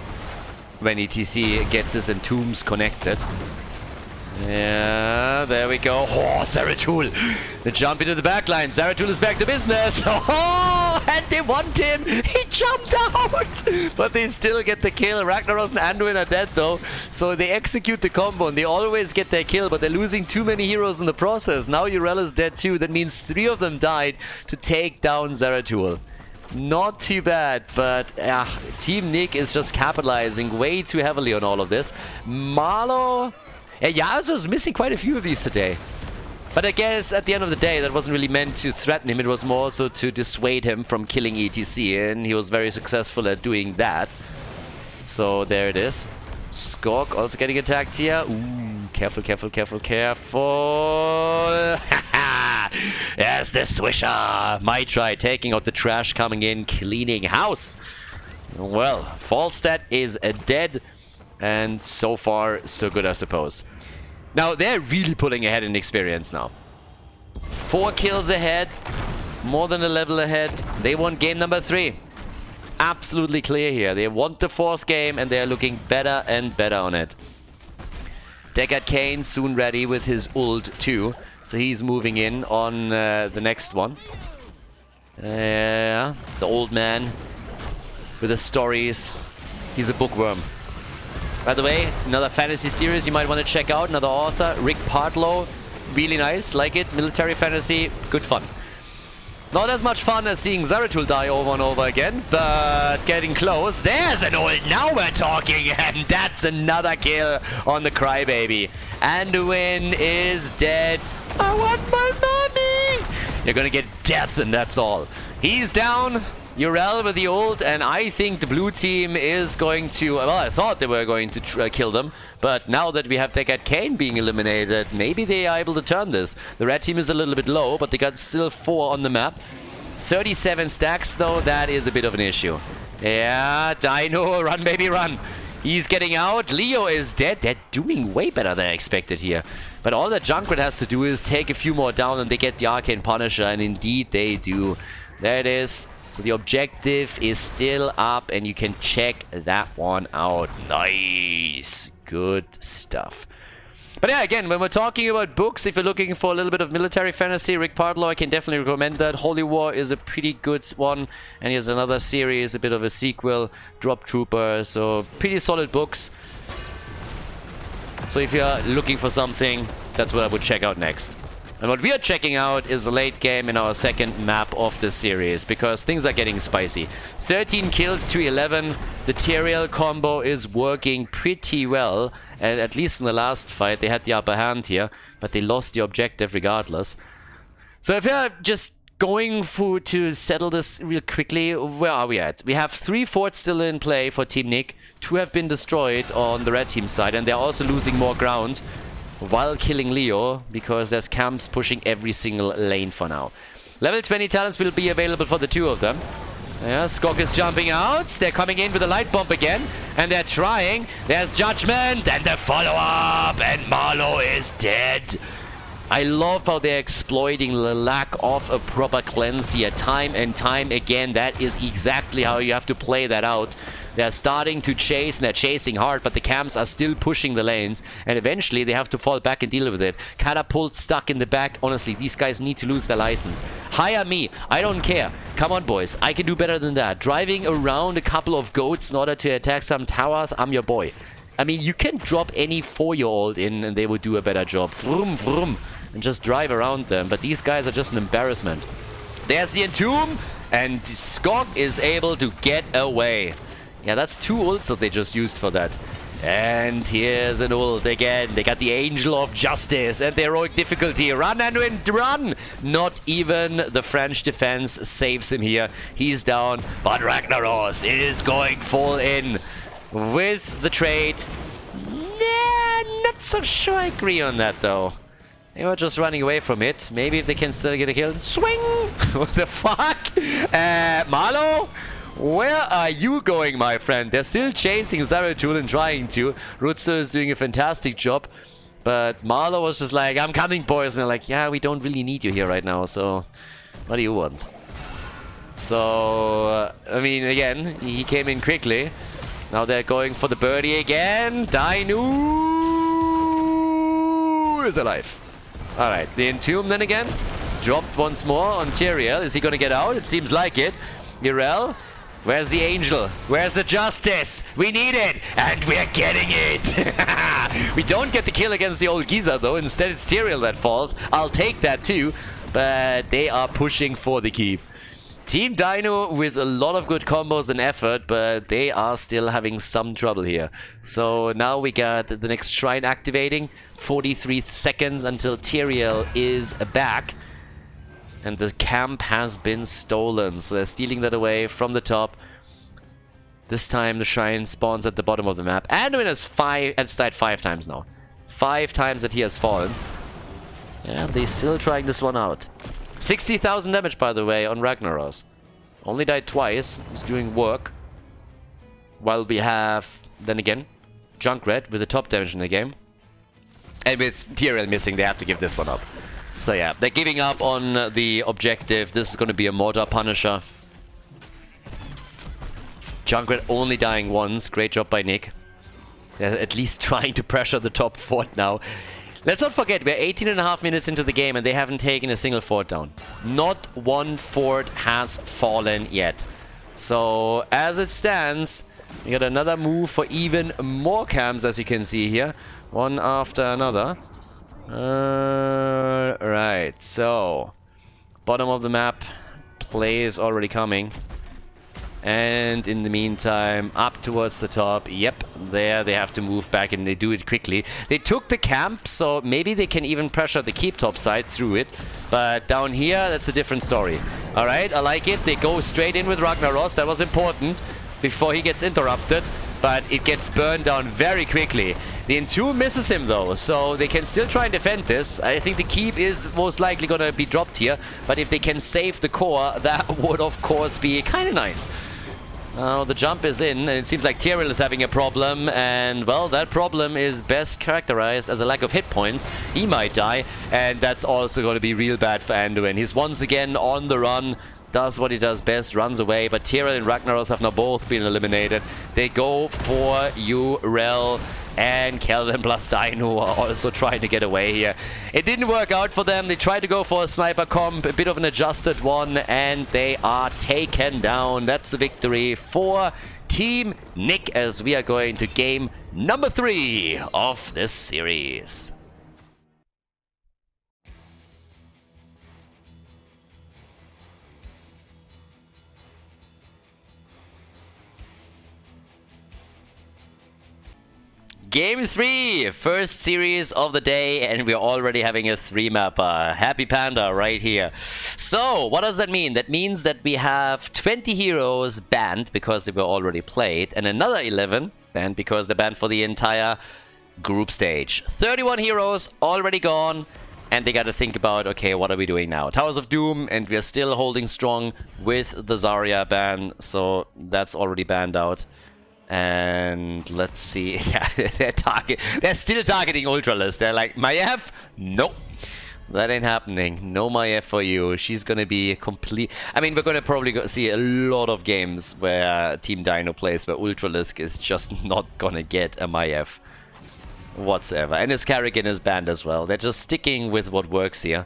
when ETC gets his entombs connected. Yeah, there we go. Oh, Zeratul! The jump into the backline. Zeratul is back to business. Oh, and they want him. He jumped out. But they still get the kill. Ragnaros and Anduin are dead though. So they execute the combo and they always get their kill. But they're losing too many heroes in the process. Now Yrel is dead too. That means 3 of them died to take down Zeratul. Not too bad, but Team Nick is just capitalizing way too heavily on all of this. Marlo... Yeah, Yasuo's missing quite a few of these today. But I guess at the end of the day, that wasn't really meant to threaten him. It was more so to dissuade him from killing ETC. And he was very successful at doing that. So there it is. Skork also getting attacked here. Ooh, careful, careful, careful, careful. There's the Swisher. Might try taking out the trash coming in, cleaning house. Well, Falstad is dead. And so far, so good, I suppose. Now, they're really pulling ahead in experience now. 4 kills ahead. More than a level ahead. They want game number 3. Absolutely clear here. They want the 4th game, and they're looking better and better on it. Deckard Cain soon ready with his ult too. So he's moving in on the next one. The old man with the stories. He's a bookworm. By the way, another fantasy series you might want to check out. Another author, Rick Partlow. Really nice, like it. Military fantasy, good fun. Not as much fun as seeing Zeratul die over and over again, but getting close. There's an ult, now we're talking, and that's another kill on the Crybaby. Anduin is dead. I want my money! You're gonna get death, and that's all. He's down. Yrel with the ult, and I think the blue team is going to... Well, I thought they were going to kill them, but now that we have Deckard Cain being eliminated, maybe they are able to turn this. The red team is a little bit low, but they got still 4 on the map. 37 stacks, though, that is a bit of an issue. Yeah, Dynouh, run baby run. He's getting out. Leo is dead. They're doing way better than I expected here. But all that Junkrat has to do is take a few more down, and they get the Arcane Punisher, and indeed they do. There it is. So the objective is still up, and you can check that one out. Nice. Good stuff. But yeah, again, when we're talking about books, if you're looking for a little bit of military fantasy, Rick Partlow, I can definitely recommend that. Holy War is a pretty good one. And here's another series, a bit of a sequel, Drop Trooper. So pretty solid books. So if you're looking for something, that's what I would check out next. And what we are checking out is a late game in our second map of the series, because things are getting spicy. 13 kills to 11. The Tyrael combo is working pretty well, and at least in the last fight they had the upper hand here, but they lost the objective regardless. So if you're just going to settle this real quickly, where are we at? We have 3 forts still in play for Team Nick. 2 have been destroyed on the red team side, and they're also losing more ground while killing Leo, because there's camps pushing every single lane for now. Level 20 talents will be available for the 2 of them. Yeah, Skog is jumping out. They're coming in with a light bomb again. And they're trying. There's Judgment and the follow-up. And Marlo is dead. I love how they're exploiting the lack of a proper cleanse here time and time again. That is exactly how you have to play that out. They're starting to chase, and they're chasing hard, but the camps are still pushing the lanes, and eventually they have to fall back and deal with it. Catapult stuck in the back. Honestly, these guys need to lose their license. Hire me. I don't care. Come on, boys. I can do better than that. Driving around a couple of goats in order to attack some towers, I'm your boy. I mean, you can drop any 4-year-old in, and they will do a better job. Vroom, vroom. And just drive around them. But these guys are just an embarrassment. There's the Entomb, and Skog is able to get away. Yeah, that's 2 ults that they just used for that. And here's an ult again. They got the Angel of Justice and the heroic difficulty. Run, and run! Not even the French defense saves him here. He's down, but Ragnaros is going full in with the trade. Nah, not so sure I agree on that, though. They were just running away from it. Maybe if they can still get a kill. Swing! What the fuck? Marlo? Where are you going, my friend? They're still chasing Zeratul and trying to. Rutzer is doing a fantastic job. But Marlo was just like, I'm coming, boys. And they're like, yeah, we don't really need you here right now. So, what do you want? So, I mean, again, he came in quickly. Now they're going for the birdie again. Dynouh is alive. Alright, the Entomb then again. Dropped once more on Tyrael. Is he going to get out? It seems like it. Mirel. Where's the Angel? Where's the Justice? We need it! And we're getting it! We don't get the kill against the old geezer, though. Instead, it's Tyrael that falls. I'll take that, too. But they are pushing for the keep. Team Dynouh with a lot of good combos and effort, but they are still having some trouble here. So now we got the next shrine activating. 43 seconds until Tyrael is back. And the camp has been stolen, so they're stealing that away from the top. This time the shrine spawns at the bottom of the map. Anduin has died 5 times now. 5 times that he has fallen. And they're still trying this one out. 60,000 damage, by the way, on Ragnaros. Only died twice. He's doing work. While we have, then again, Junkrat with the top damage in the game. And with Tyrael missing, they have to give this one up. So yeah, they're giving up on the objective. This is going to be a Mortar Punisher. Junkrat only dying once. Great job by Nick. They're at least trying to pressure the top fort now. Let's not forget, we're 18.5 minutes into the game and they haven't taken a single fort down. Not one fort has fallen yet. So, as it stands, we got another move for even more camps, as you can see here. One after another. Right, so bottom of the map, play is already coming. And in the meantime, up towards the top. Yep, there they have to move back and they do it quickly. They took the camp, so maybe they can even pressure the keep top side through it. But down here, that's a different story. Alright, I like it. They go straight in with Ragnaros. That was important before he gets interrupted. But it gets burned down very quickly. The Entomb misses him though, so they can still try and defend this. I think the keep is most likely going to be dropped here. But if they can save the core, that would of course be kind of nice. Now the jump is in, and it seems like Tyrael is having a problem. And well, that problem is best characterized as a lack of hit points. He might die, and that's also going to be real bad for Anduin. He's once again on the run. Does what he does best, runs away, but Tyrael and Ragnaros have now both been eliminated. They go for Urel, and Kelvin plus Dynouh are also trying to get away here. It didn't work out for them. They tried to go for a sniper comp, a bit of an adjusted one, and they are taken down. That's the victory for Team Nick, as we are going to game number 3 of this series. Game 3, first series of the day, and we're already having a 3-mapper. Happy Panda right here. So, what does that mean? That means that we have 20 heroes banned because they were already played, and another 11 banned because they're banned for the entire group stage. 31 heroes already gone. And they got to think about, okay, what are we doing now? Towers of Doom, and we're still holding strong with the Zarya ban, so that's already banned out. And let's see, yeah, they're still targeting Ultralisk. They're like, Maiev? Nope. That ain't happening. No Maiev for you. She's gonna be complete. I mean, we're gonna probably see a lot of games where Team Dynouh plays where Ultralisk is just not gonna get a Maiev whatsoever. And his Karrigan is banned as well. They're just sticking with what works here.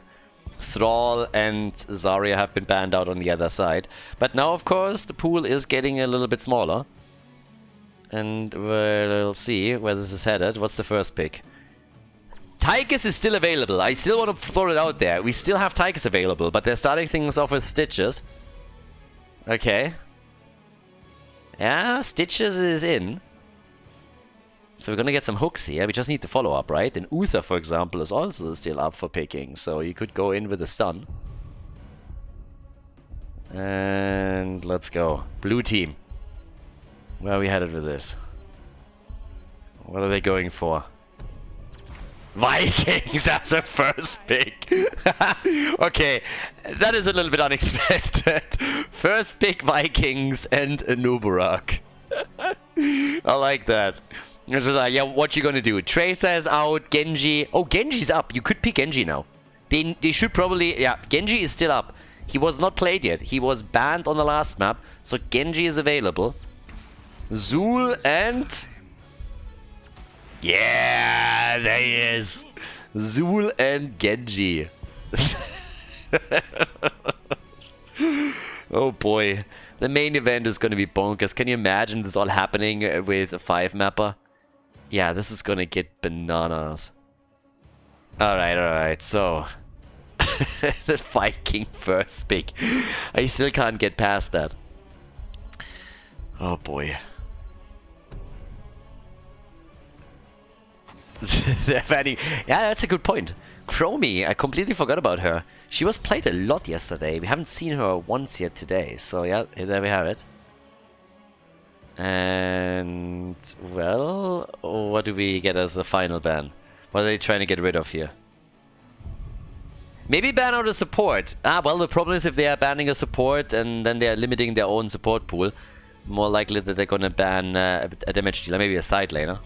Thrall and Zarya have been banned out on the other side. But now, of course, the pool is getting a little bit smaller. And we'll see where this is headed. What's the first pick? Tychus is still available. I still want to throw it out there. We still have Tychus available, but they're starting things off with Stitches. Okay. Yeah, Stitches is in. So we're gonna get some hooks here. We just need to follow up, right? And Uther, for example, is also still up for picking. So you could go in with a stun. And let's go. Blue team. Where are we headed with this? What are they going for? Vikings as a first pick. Okay, that is a little bit unexpected. First pick Vikings and a Nubarak. I like that. It's just like, yeah, what you gonna do? Tracer is out, Genji. Oh, Genji's up. You could pick Genji now. They should probably... Yeah, Genji is still up. He was not played yet. He was banned on the last map. So Genji is available. Zul and... Yeah, there he is. Zul and Genji. Oh boy. The main event is going to be bonkers. Can you imagine this all happening with a 5-mapper? Yeah, this is going to get bananas. Alright, so... the Viking first pick. I still can't get past that. Oh boy. They're banning... Yeah, that's a good point. Chromie, I completely forgot about her. She was played a lot yesterday. We haven't seen her once yet today. So yeah, there we have it. And... well, what do we get as the final ban? What are they trying to get rid of here? Maybe ban out a support. Ah, well, the problem is if they are banning a support and then they are limiting their own support pool, more likely that they're gonna ban a damage dealer, maybe a side laner.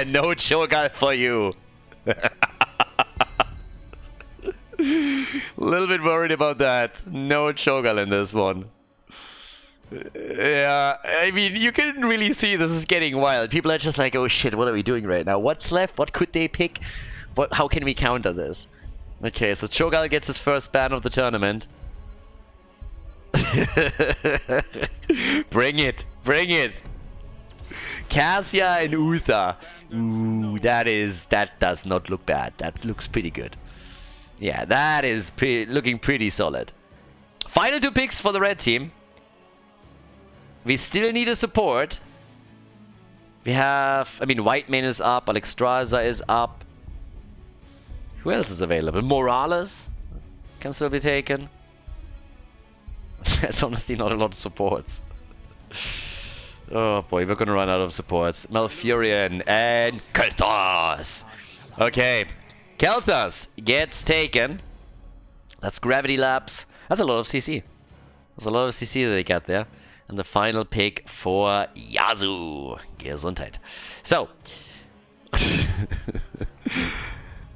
No Cho'Gall for you. A little bit worried about that. No Cho'Gall in this one. Yeah, I mean, you can really see this is getting wild. People are just like, oh shit, what are we doing right now? What's left? What could they pick? How can we counter this? Okay, so Cho'Gall gets his first ban of the tournament. Bring it! Bring it! Cassia and Uther. Ooh, that does not look bad. That looks pretty good. Yeah, that is looking pretty solid. Final 2 picks for the red team. We still need a support. We have... I mean, Whitemane is up. Alexstrasza is up. Who else is available? Morales can still be taken. That's honestly not a lot of supports. Oh boy, we're gonna run out of supports. Malfurion and Khaldor. Okay, Khaldor gets taken. That's Gravity Labs. That's a lot of CC. There's a lot of CC that they got there. And the final pick for Yasuo. Gesundheit. So,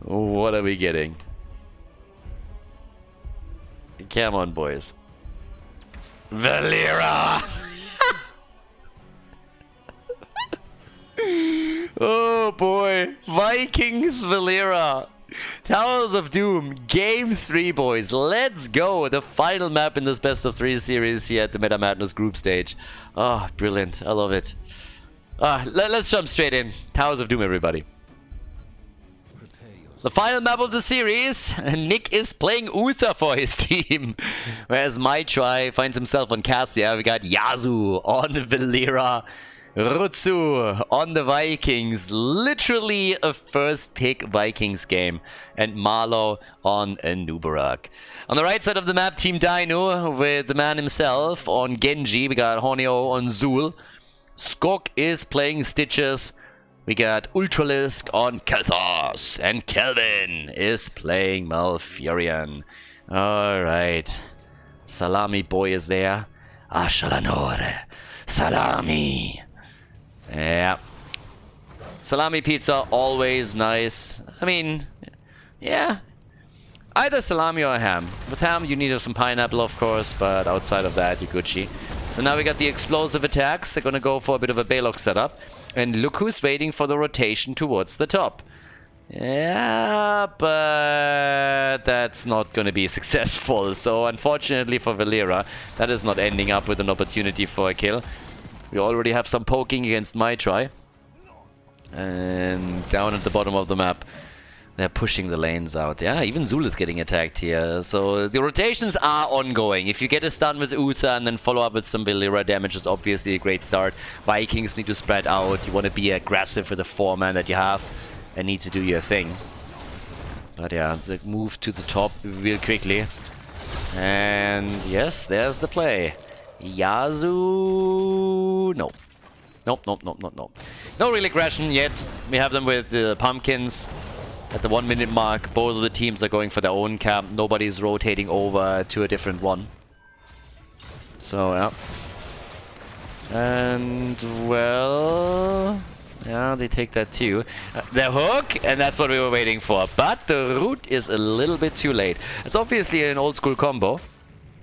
what are we getting? Come on, boys. Valeera! Oh boy, Vikings Valeera. Towers of Doom, Game 3, boys. Let's go. The final map in this best of 3 series here at the Meta Madness group stage. Oh, brilliant. I love it. Let's jump straight in. Towers of Doom, everybody. The final map of the series. Nick is playing Uther for his team. Whereas Maitri finds himself on Cassia. We got Yasuo on Valeera. Rutsu on the Vikings, literally a first pick Vikings game, and Marlow on a Nubarak. On the right side of the map, Team Dynouh with the man himself on Genji. We got Honio on Zul. Skok is playing Stitches. We got Ultralisk on Kalthos, and Kelvin is playing Malfurion. Alright. Salami boy is there. Ashalanore. Salami. Yeah. Salami pizza, always nice. I mean, yeah. Either salami or ham. With ham, you need some pineapple, of course, but outside of that, you're Gucci. So now we got the explosive attacks. They're gonna go for a bit of a Balok setup. And look who's waiting for the rotation towards the top. Yeah, but that's not gonna be successful. So unfortunately for Vallera, that is not ending up with an opportunity for a kill. We already have some poking against my try. And down at the bottom of the map, they're pushing the lanes out. Yeah, even Zul is getting attacked here. So the rotations are ongoing. If you get a stun with Uther and then follow up with some Vallera damage, it's obviously a great start. Vikings need to spread out. You want to be aggressive with the 4-man that you have and need to do your thing. But yeah, the move to the top real quickly. And yes, there's the play. Yazu... No. Nope. No real aggression yet. We have them with the pumpkins. At the 1 minute mark, both of the teams are going for their own camp. Nobody's rotating over to a different one. So, yeah. And, well... yeah, they take that too. The hook, and that's what we were waiting for. But the root is a little bit too late. It's obviously an old school combo.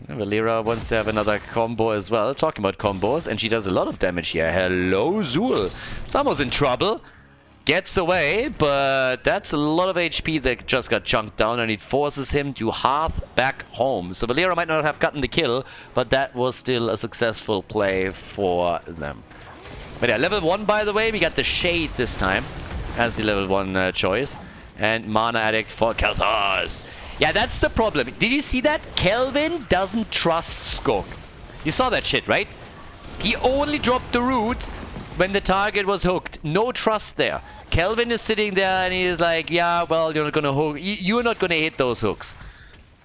Vallera wants to have another combo as well. Talking about combos, and she does a lot of damage here. Hello, Zul. Someone's in trouble. Gets away, but that's a lot of HP that just got chunked down, and it forces him to hearth back home. So Vallera might not have gotten the kill, but that was still a successful play for them. But yeah, level 1, by the way, we got the Shade this time as the level 1 choice. And Mana Addict for Kalthos. Yeah, that's the problem. Did you see that? Kelvin doesn't trust Skog. You saw that shit, right? He only dropped the root when the target was hooked. No trust there. Kelvin is sitting there and he is like, yeah, well, you're not gonna hook. You're not gonna hit those hooks.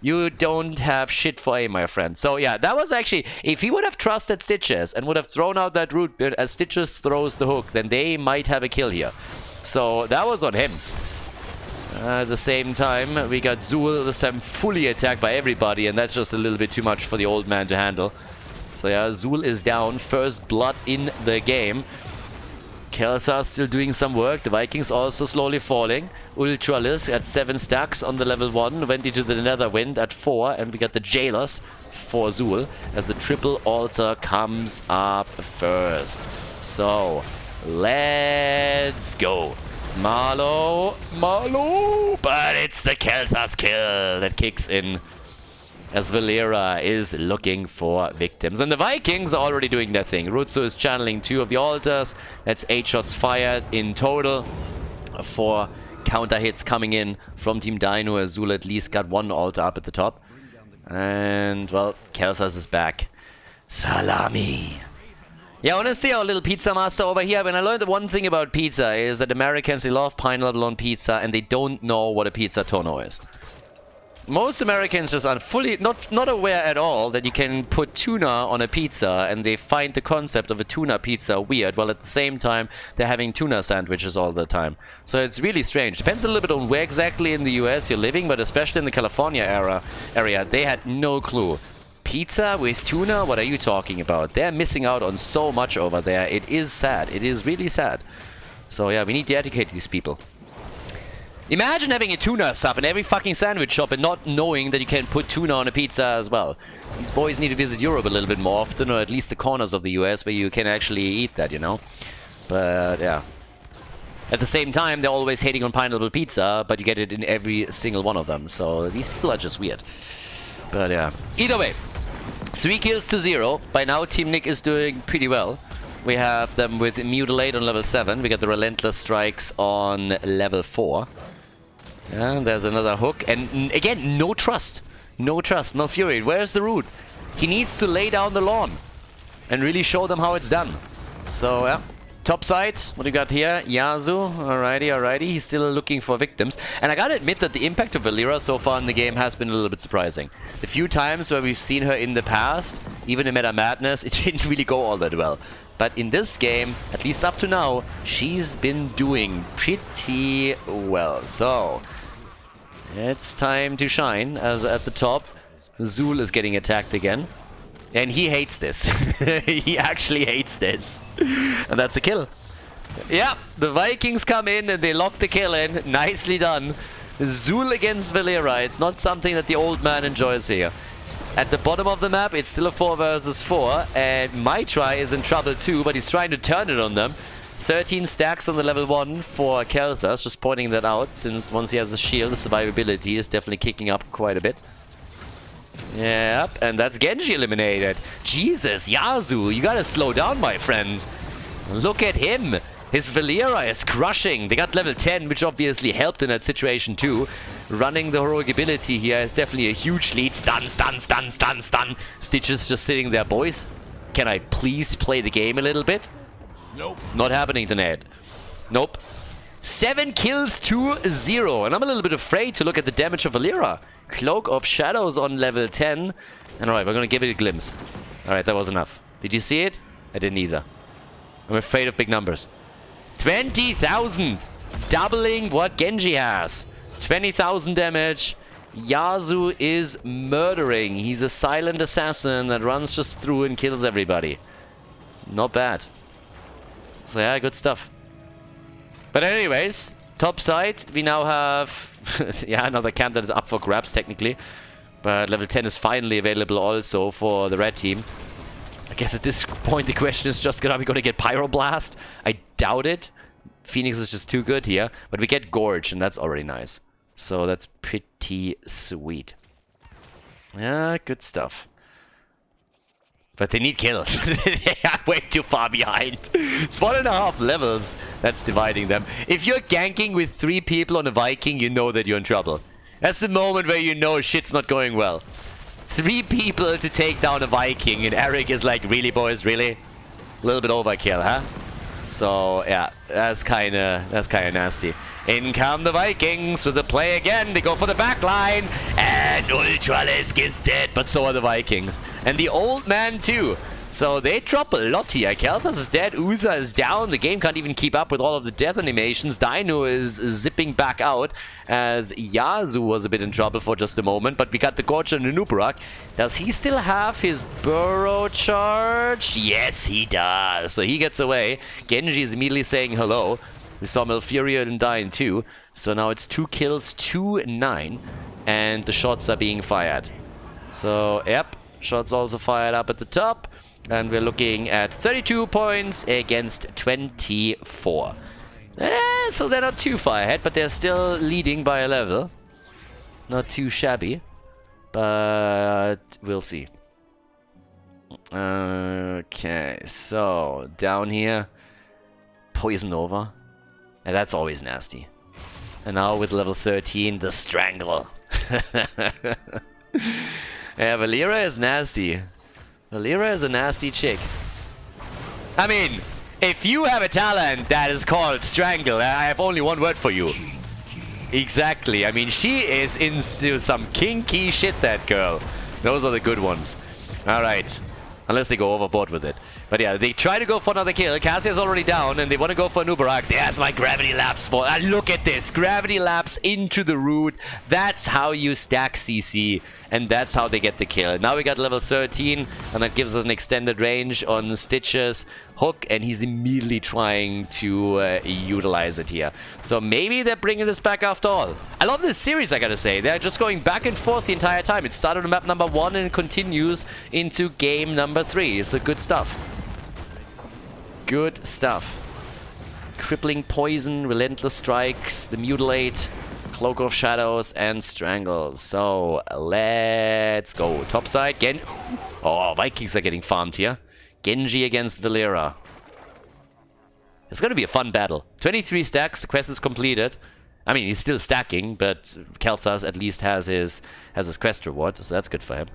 You don't have shit for aim, my friend. So yeah, that was actually, if he would have trusted Stitches and would have thrown out that root as Stitches throws the hook, then they might have a kill here. So that was on him. At the same time, we got Zul the 7 fully attacked by everybody, and that's just a little bit too much for the old man to handle. So yeah, Zul is down. First blood in the game. Kelthar still doing some work. The Vikings also slowly falling. Ultralisk at 7 stacks on the level 1. Went into the Netherwind at 4. And we got the Jailers for Zul as the triple altar comes up first. So, let's go. Marlow. But it's the Kelthar's kill that kicks in as Vallera is looking for victims. And the Vikings are already doing their thing. Rutsu is channeling 2 of the altars. That's 8 shots fired in total. 4 counter hits coming in from Team Dynouh, as Zul at least got 1 altar up at the top. And, well, Kelthas is back. Salami. Yeah, honestly, our little pizza master over here, when I learned one thing about pizza is that Americans, they love pineapple on pizza and they don't know what a pizza tono is. Most Americans just are fully not aware at all that you can put tuna on a pizza, and they find the concept of a tuna pizza weird, while at the same time they're having tuna sandwiches all the time. So it's really strange. Depends a little bit on where exactly in the US you're living, but especially in the California area, they had no clue. Pizza with tuna? What are you talking about? They're missing out on so much over there. It is sad. It is really sad. So yeah, we need to educate these people. Imagine having a tuna sub in every fucking sandwich shop and not knowing that you can put tuna on a pizza as well. These boys need to visit Europe a little bit more often, or at least the corners of the US where you can actually eat that, you know? But yeah. At the same time, they're always hating on pineapple pizza, but you get it in every single one of them. So these people are just weird. But yeah. Either way, 3 kills to 0. By now, Team Nick is doing pretty well. We have them with Mutilate on level 7. We got the Relentless Strikes on level 4. And there's another hook. And again, no trust. No trust. No Fury. Where's the root? He needs to lay down the lawn and really show them how it's done. So, yeah. Top side, what do you got here? Yazu. Alrighty. He's still looking for victims. And I gotta admit that the impact of Vallera so far in the game has been a little bit surprising. The few times where we've seen her in the past, even in Meta Madness, it didn't really go all that well. but in this game, at least up to now, she's been doing pretty well. So, it's time to shine, as at the top, Zul is getting attacked again. And he hates this. He actually hates this. And that's a kill. Yeah, the Vikings come in and they lock the kill in. Nicely done. Zul against Valla. It's not something that the old man enjoys here. At the bottom of the map, it's still a 4 versus 4. And Maitri is in trouble too, but he's trying to turn it on them. 13 stacks on the level 1 for Khaldor, just pointing that out, since once he has a shield, the survivability is definitely kicking up quite a bit. Yep, and that's Genji eliminated. Jesus, Yasu, you gotta slow down, my friend. Look at him. His Valla is crushing. They got level 10, which obviously helped in that situation too. Running the heroic ability here is definitely a huge lead. Stun, stun, stun, stun, stun. Stitches just sitting there, boys. Can I please play the game a little bit? Nope. Not happening tonight. Nope. 7 kills to 0. And I'm a little bit afraid to look at the damage of Valla. Cloak of Shadows on level 10. And alright, we're gonna give it a glimpse. Alright, that was enough. Did you see it? I didn't either. I'm afraid of big numbers. 20,000! Doubling what Genji has. 20,000 damage. Yasu is murdering. He's a silent assassin that runs just through and kills everybody. Not bad. So yeah, good stuff. But anyways, top side, we now have yeah, another camp that is up for grabs technically. But level 10 is finally available also for the red team. I guess at this point the question is just, are we going to get Pyroblast? I doubt it. Phoenix is just too good here. But we get Gorge, and that's already nice. So that's pretty sweet. Yeah, good stuff. But they need kills. They are way too far behind. It's 1.5 levels that's dividing them. If you're ganking with 3 people on a Viking, you know that you're in trouble. That's the moment where you know shit's not going well. 3 people to take down a Viking, and Eric is like, really, boys, really? A little bit overkill, huh? So, yeah, that's kinda nasty. In come the Vikings with the play again. They go for the back line. And Ultralisk is dead, but so are the Vikings. And the old man too. So they drop a lot here. Khaldor is dead. Uther is down. The game can't even keep up with all of the death animations. Dynouh is zipping back out as Yasu was a bit in trouble for just a moment. But we got the Gorge and the Nubarak. Does he still have his burrow charge? Yes, he does. So he gets away. Genji is immediately saying hello. We saw Malfurion and Dyne too. So now it's 2 kills, 2-9. And the shots are being fired. So, yep. Shots also fired up at the top. And we're looking at 32 points against 24. So they're not too far ahead, but they're still leading by a level. Not too shabby. But we'll see. Okay, so down here. Poison over. And that's always nasty. And now with level 13, the Strangle. Yeah, Valla is nasty. Valla is a nasty chick. I mean, if you have a talent that is called Strangle, I have only one word for you. Exactly. I mean, she is into some kinky shit, that girl. Those are the good ones. Alright. Unless they go overboard with it. But yeah, they try to go for another kill. Cassia's already down, and they want to go for Nubarak. There's my Gravity Lapse for... look at this. Gravity Lapse into the root. That's how you stack CC. And that's how they get the kill. Now we got level 13, and that gives us an extended range on Stitches hook, and he's immediately trying to utilize it here. So maybe they're bringing this back after all. I love this series, I gotta say. They're just going back and forth the entire time. It started on map number 1 and it continues into game number 3. So good stuff. Good stuff. Crippling Poison, Relentless Strikes, the Mutilate, Cloak of Shadows, and Strangle. So let's go. Top side, oh, Vikings are getting farmed here. Genji against Valla. It's gonna be a fun battle. 23 stacks, the quest is completed. I mean, he's still stacking, but Khaldor at least has his quest reward, so that's good for him.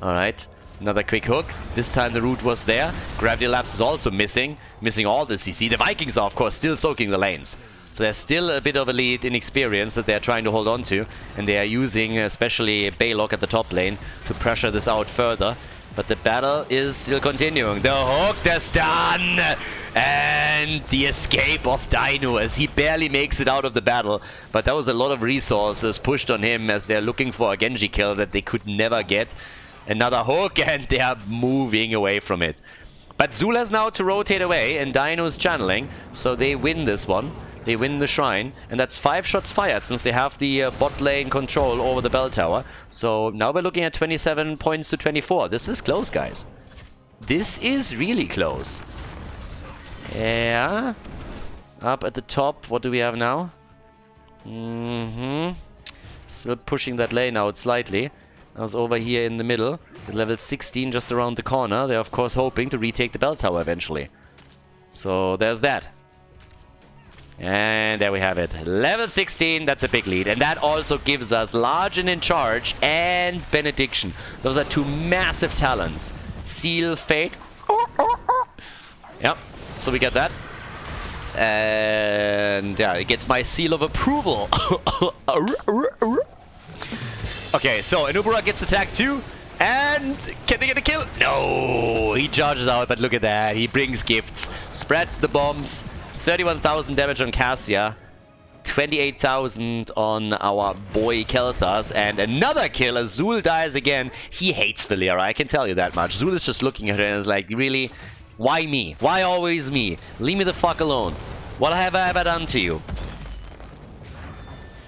Alright. Another quick hook. This time the root was there. Gravity Lapse is also missing. Missing all the CC. The Vikings are, of course, still soaking the lanes. So there's still a bit of a lead in experience that they're trying to hold on to. And they are using especially Baylock at the top lane to pressure this out further. But the battle is still continuing. The hook, the stun, and the escape of Dynouh as he barely makes it out of the battle. But that was a lot of resources pushed on him as they're looking for a Genji kill that they could never get. Another hook, and they are moving away from it. But Zul has now to rotate away, and Dynouh's channeling, so they win this one. They win the shrine, and that's 5 shots fired since they have the bot lane control over the bell tower. So now we're looking at 27 points to 24. This is close, guys. This is really close. Yeah. Up at the top, what do we have now? Still pushing that lane out slightly. I was over here in the middle, at level 16 just around the corner. They're of course hoping to retake the bell tower eventually. So there's that. And there we have it. Level 16, that's a big lead. And that also gives us Large and In Charge and Benediction. Those are 2 massive talents. Seal, Fate. Yep, so we get that. And yeah, it gets my seal of approval. Okay, so Anubara gets attacked too. And can they get a kill? No, he charges out, but look at that. He brings gifts, spreads the bombs. 31,000 damage on Cassia, 28,000 on our boy Kelthas, and another kill as Zul dies again. He hates Valla, I can tell you that much. Zul is just looking at her and is like, really? Why me? Why always me? Leave me the fuck alone. What have I ever done to you?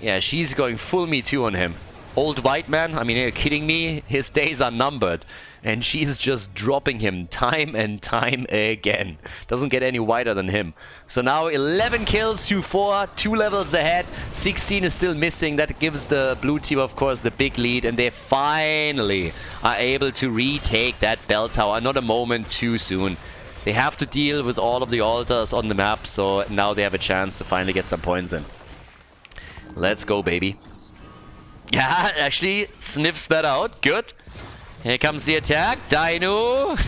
Yeah, she's going full Me Too on him. Old white man? I mean, are you kidding me? His days are numbered. And she's just dropping him time and time again. Doesn't get any wider than him. So now 11 kills to 4, 2 levels ahead. 16 is still missing. That gives the blue team, of course, the big lead. And they finally are able to retake that bell tower. Not a moment too soon. They have to deal with all of the altars on the map. So now they have a chance to finally get some points in. Let's go, baby. Yeah, actually sniffs that out. Good. Here comes the attack. Dynouh.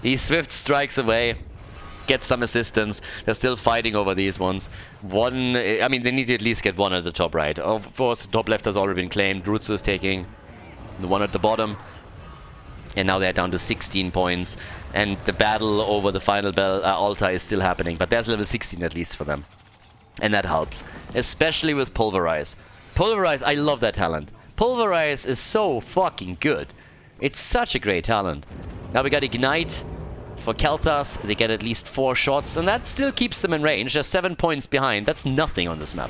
He swift strikes away. Gets some assistance. They're still fighting over these ones. One, I mean, they need to at least get one at the top right. Of course, the top left has already been claimed. Rutsu is taking the one at the bottom. And now they're down to 16 points. And the battle over the final bell altar is still happening. But there's level 16 at least for them. And that helps. Especially with Pulverize. Pulverize, I love that talent. Pulverize is so fucking good. It's such a great talent. Now we got Ignite for Kelthas. They get at least 4 shots, and that still keeps them in range. They're 7 points behind. That's nothing on this map.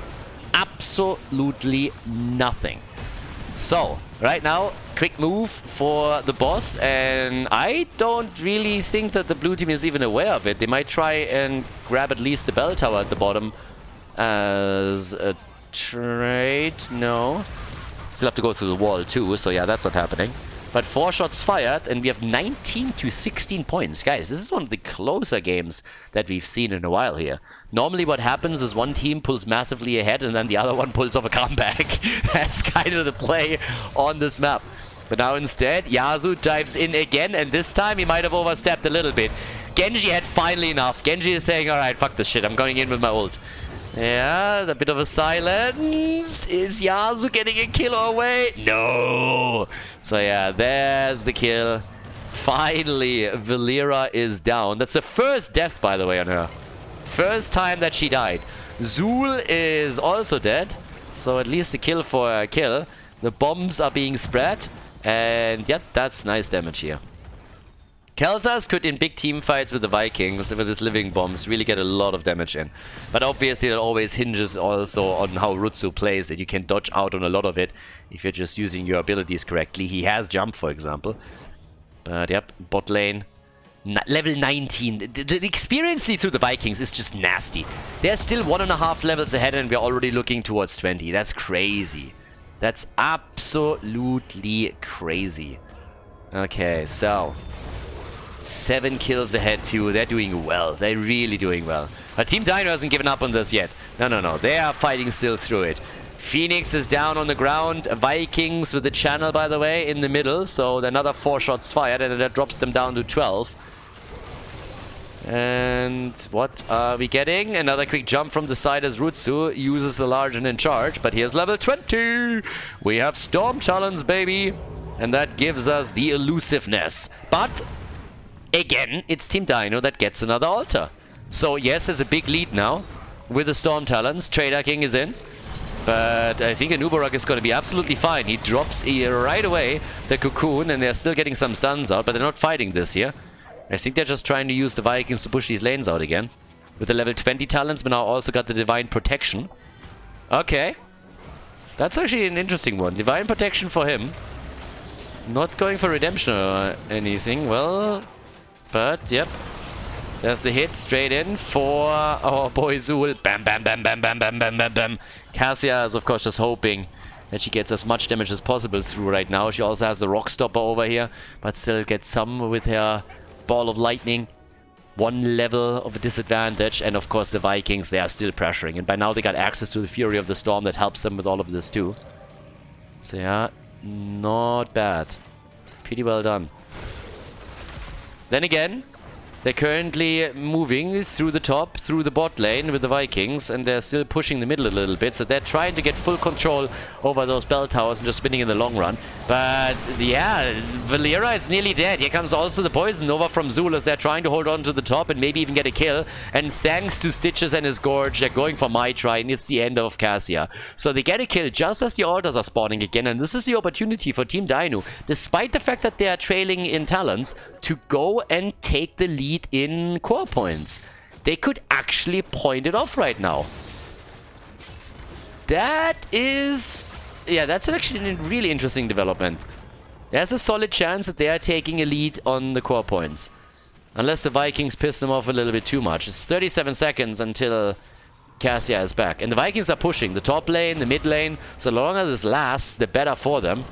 Absolutely nothing. So, right now, quick move for the boss, and I don't really think that the blue team is even aware of it. They might try and grab at least the bell tower at the bottom as a trade. No. Still have to go through the wall too, so yeah, that's not happening. But 4 shots fired, and we have 19 to 16 points. Guys, this is one of the closer games that we've seen in a while here. Normally what happens is one team pulls massively ahead, and then the other one pulls off a comeback. That's kind of the play on this map. But now instead, Yasuo dives in again, and this time he might have overstepped a little bit. Genji had finally enough. Genji is saying, alright, fuck this shit, I'm going in with my ult. Yeah, a bit of a silence. Is Yasuo getting a kill away? No! So yeah, there's the kill. Finally, Valla is down. That's the first death, by the way, on her. First time that she died. Zul is also dead. So at least a kill for a kill. The bombs are being spread. And yep, that's nice damage here. Kelthas could, in big team fights with the Vikings, with his living bombs, really get a lot of damage in. But obviously that always hinges also on how Rutsu plays it. You can dodge out on a lot of it if you're just using your abilities correctly. He has jump, for example. But yep, bot lane. Level 19. The experience lead to the Vikings is just nasty. They're still 1.5 levels ahead and we're already looking towards 20. That's crazy. That's absolutely crazy. Okay, so 7 kills ahead too. They're doing well. They're really doing well. But Team Dynouh hasn't given up on this yet. No. They are fighting still through it. Phoenix is down on the ground. Vikings with the channel, by the way, in the middle. So another 4 shots fired, and that drops them down to 12. And what are we getting? Another quick jump from the side as Rutsu uses the large and in charge. But here's level 20. We have Storm Talons, baby. And that gives us the elusiveness. But, again, it's Team Dynouh that gets another altar. So, yes, there's a big lead now with the Storm Talons. Trader King is in. But I think Anubarak is going to be absolutely fine. He drops right away the Cocoon, and they're still getting some stuns out, but they're not fighting this here. I think they're just trying to use the Vikings to push these lanes out again. With the level 20 talents, but now also got the Divine Protection. Okay. That's actually an interesting one. Divine Protection for him. Not going for Redemption or anything. Well, but, yep. There's the hit straight in for our boy Zul. Bam, bam, bam, bam, bam, bam, bam, bam, bam. Cassia is, of course, just hoping that she gets as much damage as possible through right now. She also has the Rock Stopper over here, but still gets some with her Ball of Lightning. One level of a disadvantage, and of course the Vikings, they are still pressuring. And by now they got access to the Fury of the Storm that helps them with all of this too. So yeah, not bad. Pretty well done. Then again, they're currently moving through the top, through the bot lane with the Vikings, and they're still pushing the middle a little bit, so they're trying to get full control over those bell towers and just spinning in the long run. But yeah, Valla is nearly dead. Here comes also the poison over from Zul as they're trying to hold on to the top and maybe even get a kill. And thanks to Stitches and his Gorge, they're going for my try, and it's the end of Cassia. So they get a kill just as the altars are spawning again, and this is the opportunity for Team Dynouh, despite the fact that they are trailing in talents, to go and take the lead in core points. They could actually point it off right now. That is... yeah, that's actually a really interesting development. There's a solid chance that they are taking a lead on the core points. Unless the Vikings piss them off a little bit too much. It's 37 seconds until Cassia is back. And the Vikings are pushing the top lane, the mid lane. So the longer this lasts, the better for them.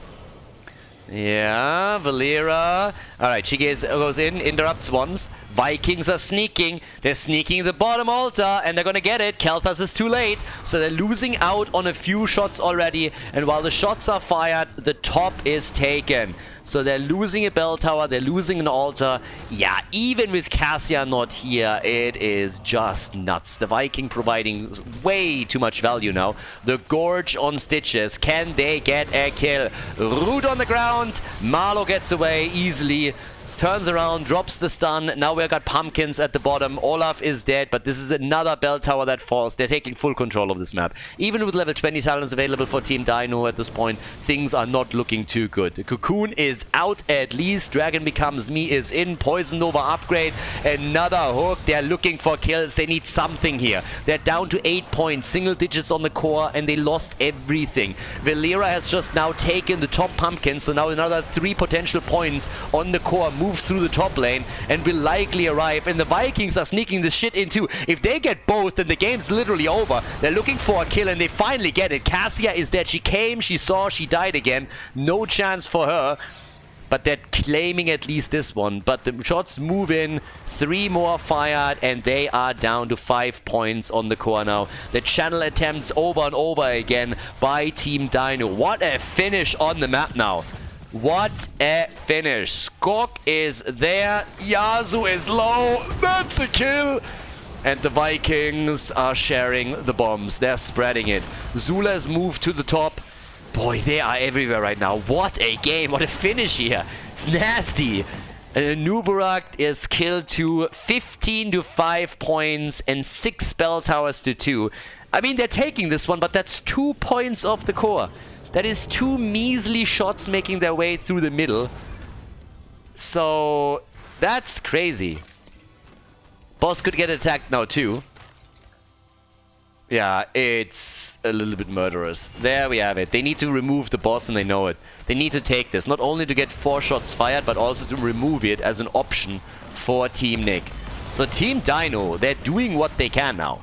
Yeah, Valla. Alright, she goes in, interrupts once. Vikings are sneaking. They're sneaking the bottom altar, and they're gonna get it. Kel'Thas is too late, so they're losing out on a few shots already. And while the shots are fired, the top is taken. So they're losing a bell tower, they're losing an altar. Yeah, even with Cassia not here, it is just nuts. The Viking providing way too much value now. The Gorge on Stitches. Can they get a kill? Root on the ground. Marlo gets away easily. Turns around, drops the stun. Now we've got Pumpkins at the bottom. Olaf is dead, but this is another bell tower that falls. They're taking full control of this map. Even with level 20 talents available for Team Dynouh at this point, things are not looking too good. The Cocoon is out at least. Dragon Becomes Me is in. Poison Nova upgrade. Another hook. They're looking for kills. They need something here. They're down to 8 points. Single digits on the core, and they lost everything. Valla has just now taken the top Pumpkin, so now another 3 potential points on the core. Move through the top lane and will likely arrive, and the Vikings are sneaking this shit in too. If they get both, then the game's literally over. They're looking for a kill and they finally get it. Cassia is dead. She came, she saw, she died again. No chance for her, but they're claiming at least this one. But the shots move in, 3 more fired, and they are down to 5 points on the core now. The channel attempts over and over again by Team Dynouh. What a finish on the map now. What a finish. Skok is there. Yasuo is low. That's a kill. And the Vikings are sharing the bombs. They're spreading it. Zula's moved to the top. Boy, they are everywhere right now. What a game. What a finish here. It's nasty. Nubarak is killed to 15 to 5 points and 6 spell towers to 2. I mean, they're taking this one, but that's 2 points off the core. That is 2 measly shots making their way through the middle. So, that's crazy. Boss could get attacked now too. Yeah, it's a little bit murderous. There we have it. They need to remove the boss and they know it. They need to take this. Not only to get 4 shots fired, but also to remove it as an option for Team Nick. So Team Dynouh, they're doing what they can now.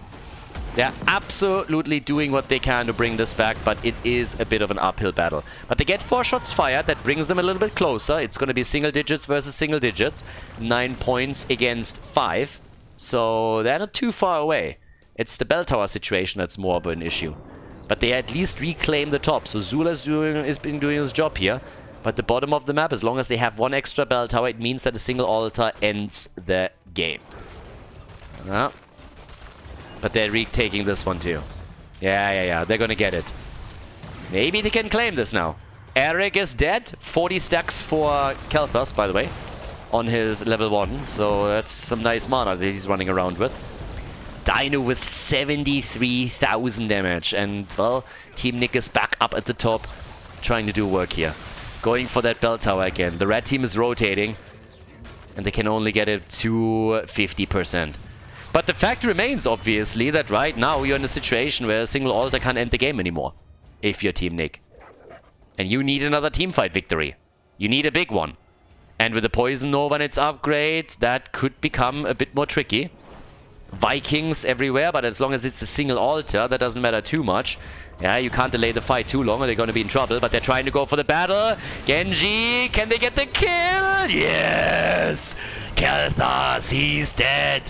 They're absolutely doing what they can to bring this back, but it is a bit of an uphill battle. But they get 4 shots fired, that brings them a little bit closer. It's going to be single digits versus single digits. 9 points against 5. So they're not too far away. It's the bell tower situation that's more of an issue. But they at least reclaim the top. So Zula's been doing his job here. But the bottom of the map, as long as they have 1 extra bell tower, it means that a single altar ends the game. But they're retaking this one too. Yeah. They're gonna get it. Maybe they can claim this now. Eric is dead. 40 stacks for Kelthas, by the way, on his level 1. So that's some nice mana that he's running around with. Dynouh with 73,000 damage. And, well, Team Nick is back up at the top, trying to do work here. Going for that bell tower again. The red team is rotating, and they can only get it to 50%. But the fact remains, obviously, that right now you're in a situation where a single altar can't end the game anymore, if you're Team Nick. And you need another teamfight victory. You need a big one. And with the Poison Nova and its upgrade, that could become a bit more tricky. Vikings everywhere, but as long as it's a single altar, that doesn't matter too much. Yeah, you can't delay the fight too long or they're going to be in trouble, but they're trying to go for the battle. Genji, can they get the kill? Yes! Kelthas, he's dead.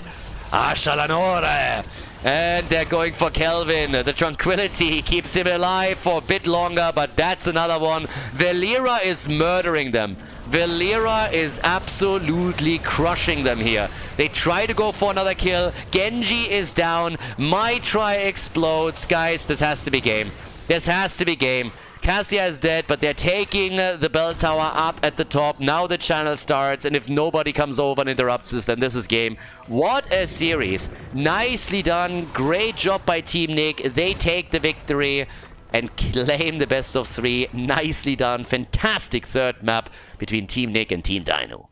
Ashalanore. And they're going for Kelvin. The Tranquility keeps him alive for a bit longer, but that's another one. Velira is murdering them. Velira is absolutely crushing them here. They try to go for another kill. Genji is down. My try explodes. Guys, this has to be game. This has to be game. Cassia is dead, but they're taking the bell tower up at the top. Now the channel starts, and if nobody comes over and interrupts this, then this is game. What a series. Nicely done. Great job by Team Nick. They take the victory and claim the best of 3. Nicely done. Fantastic third map between Team Nick and Team Dynouh.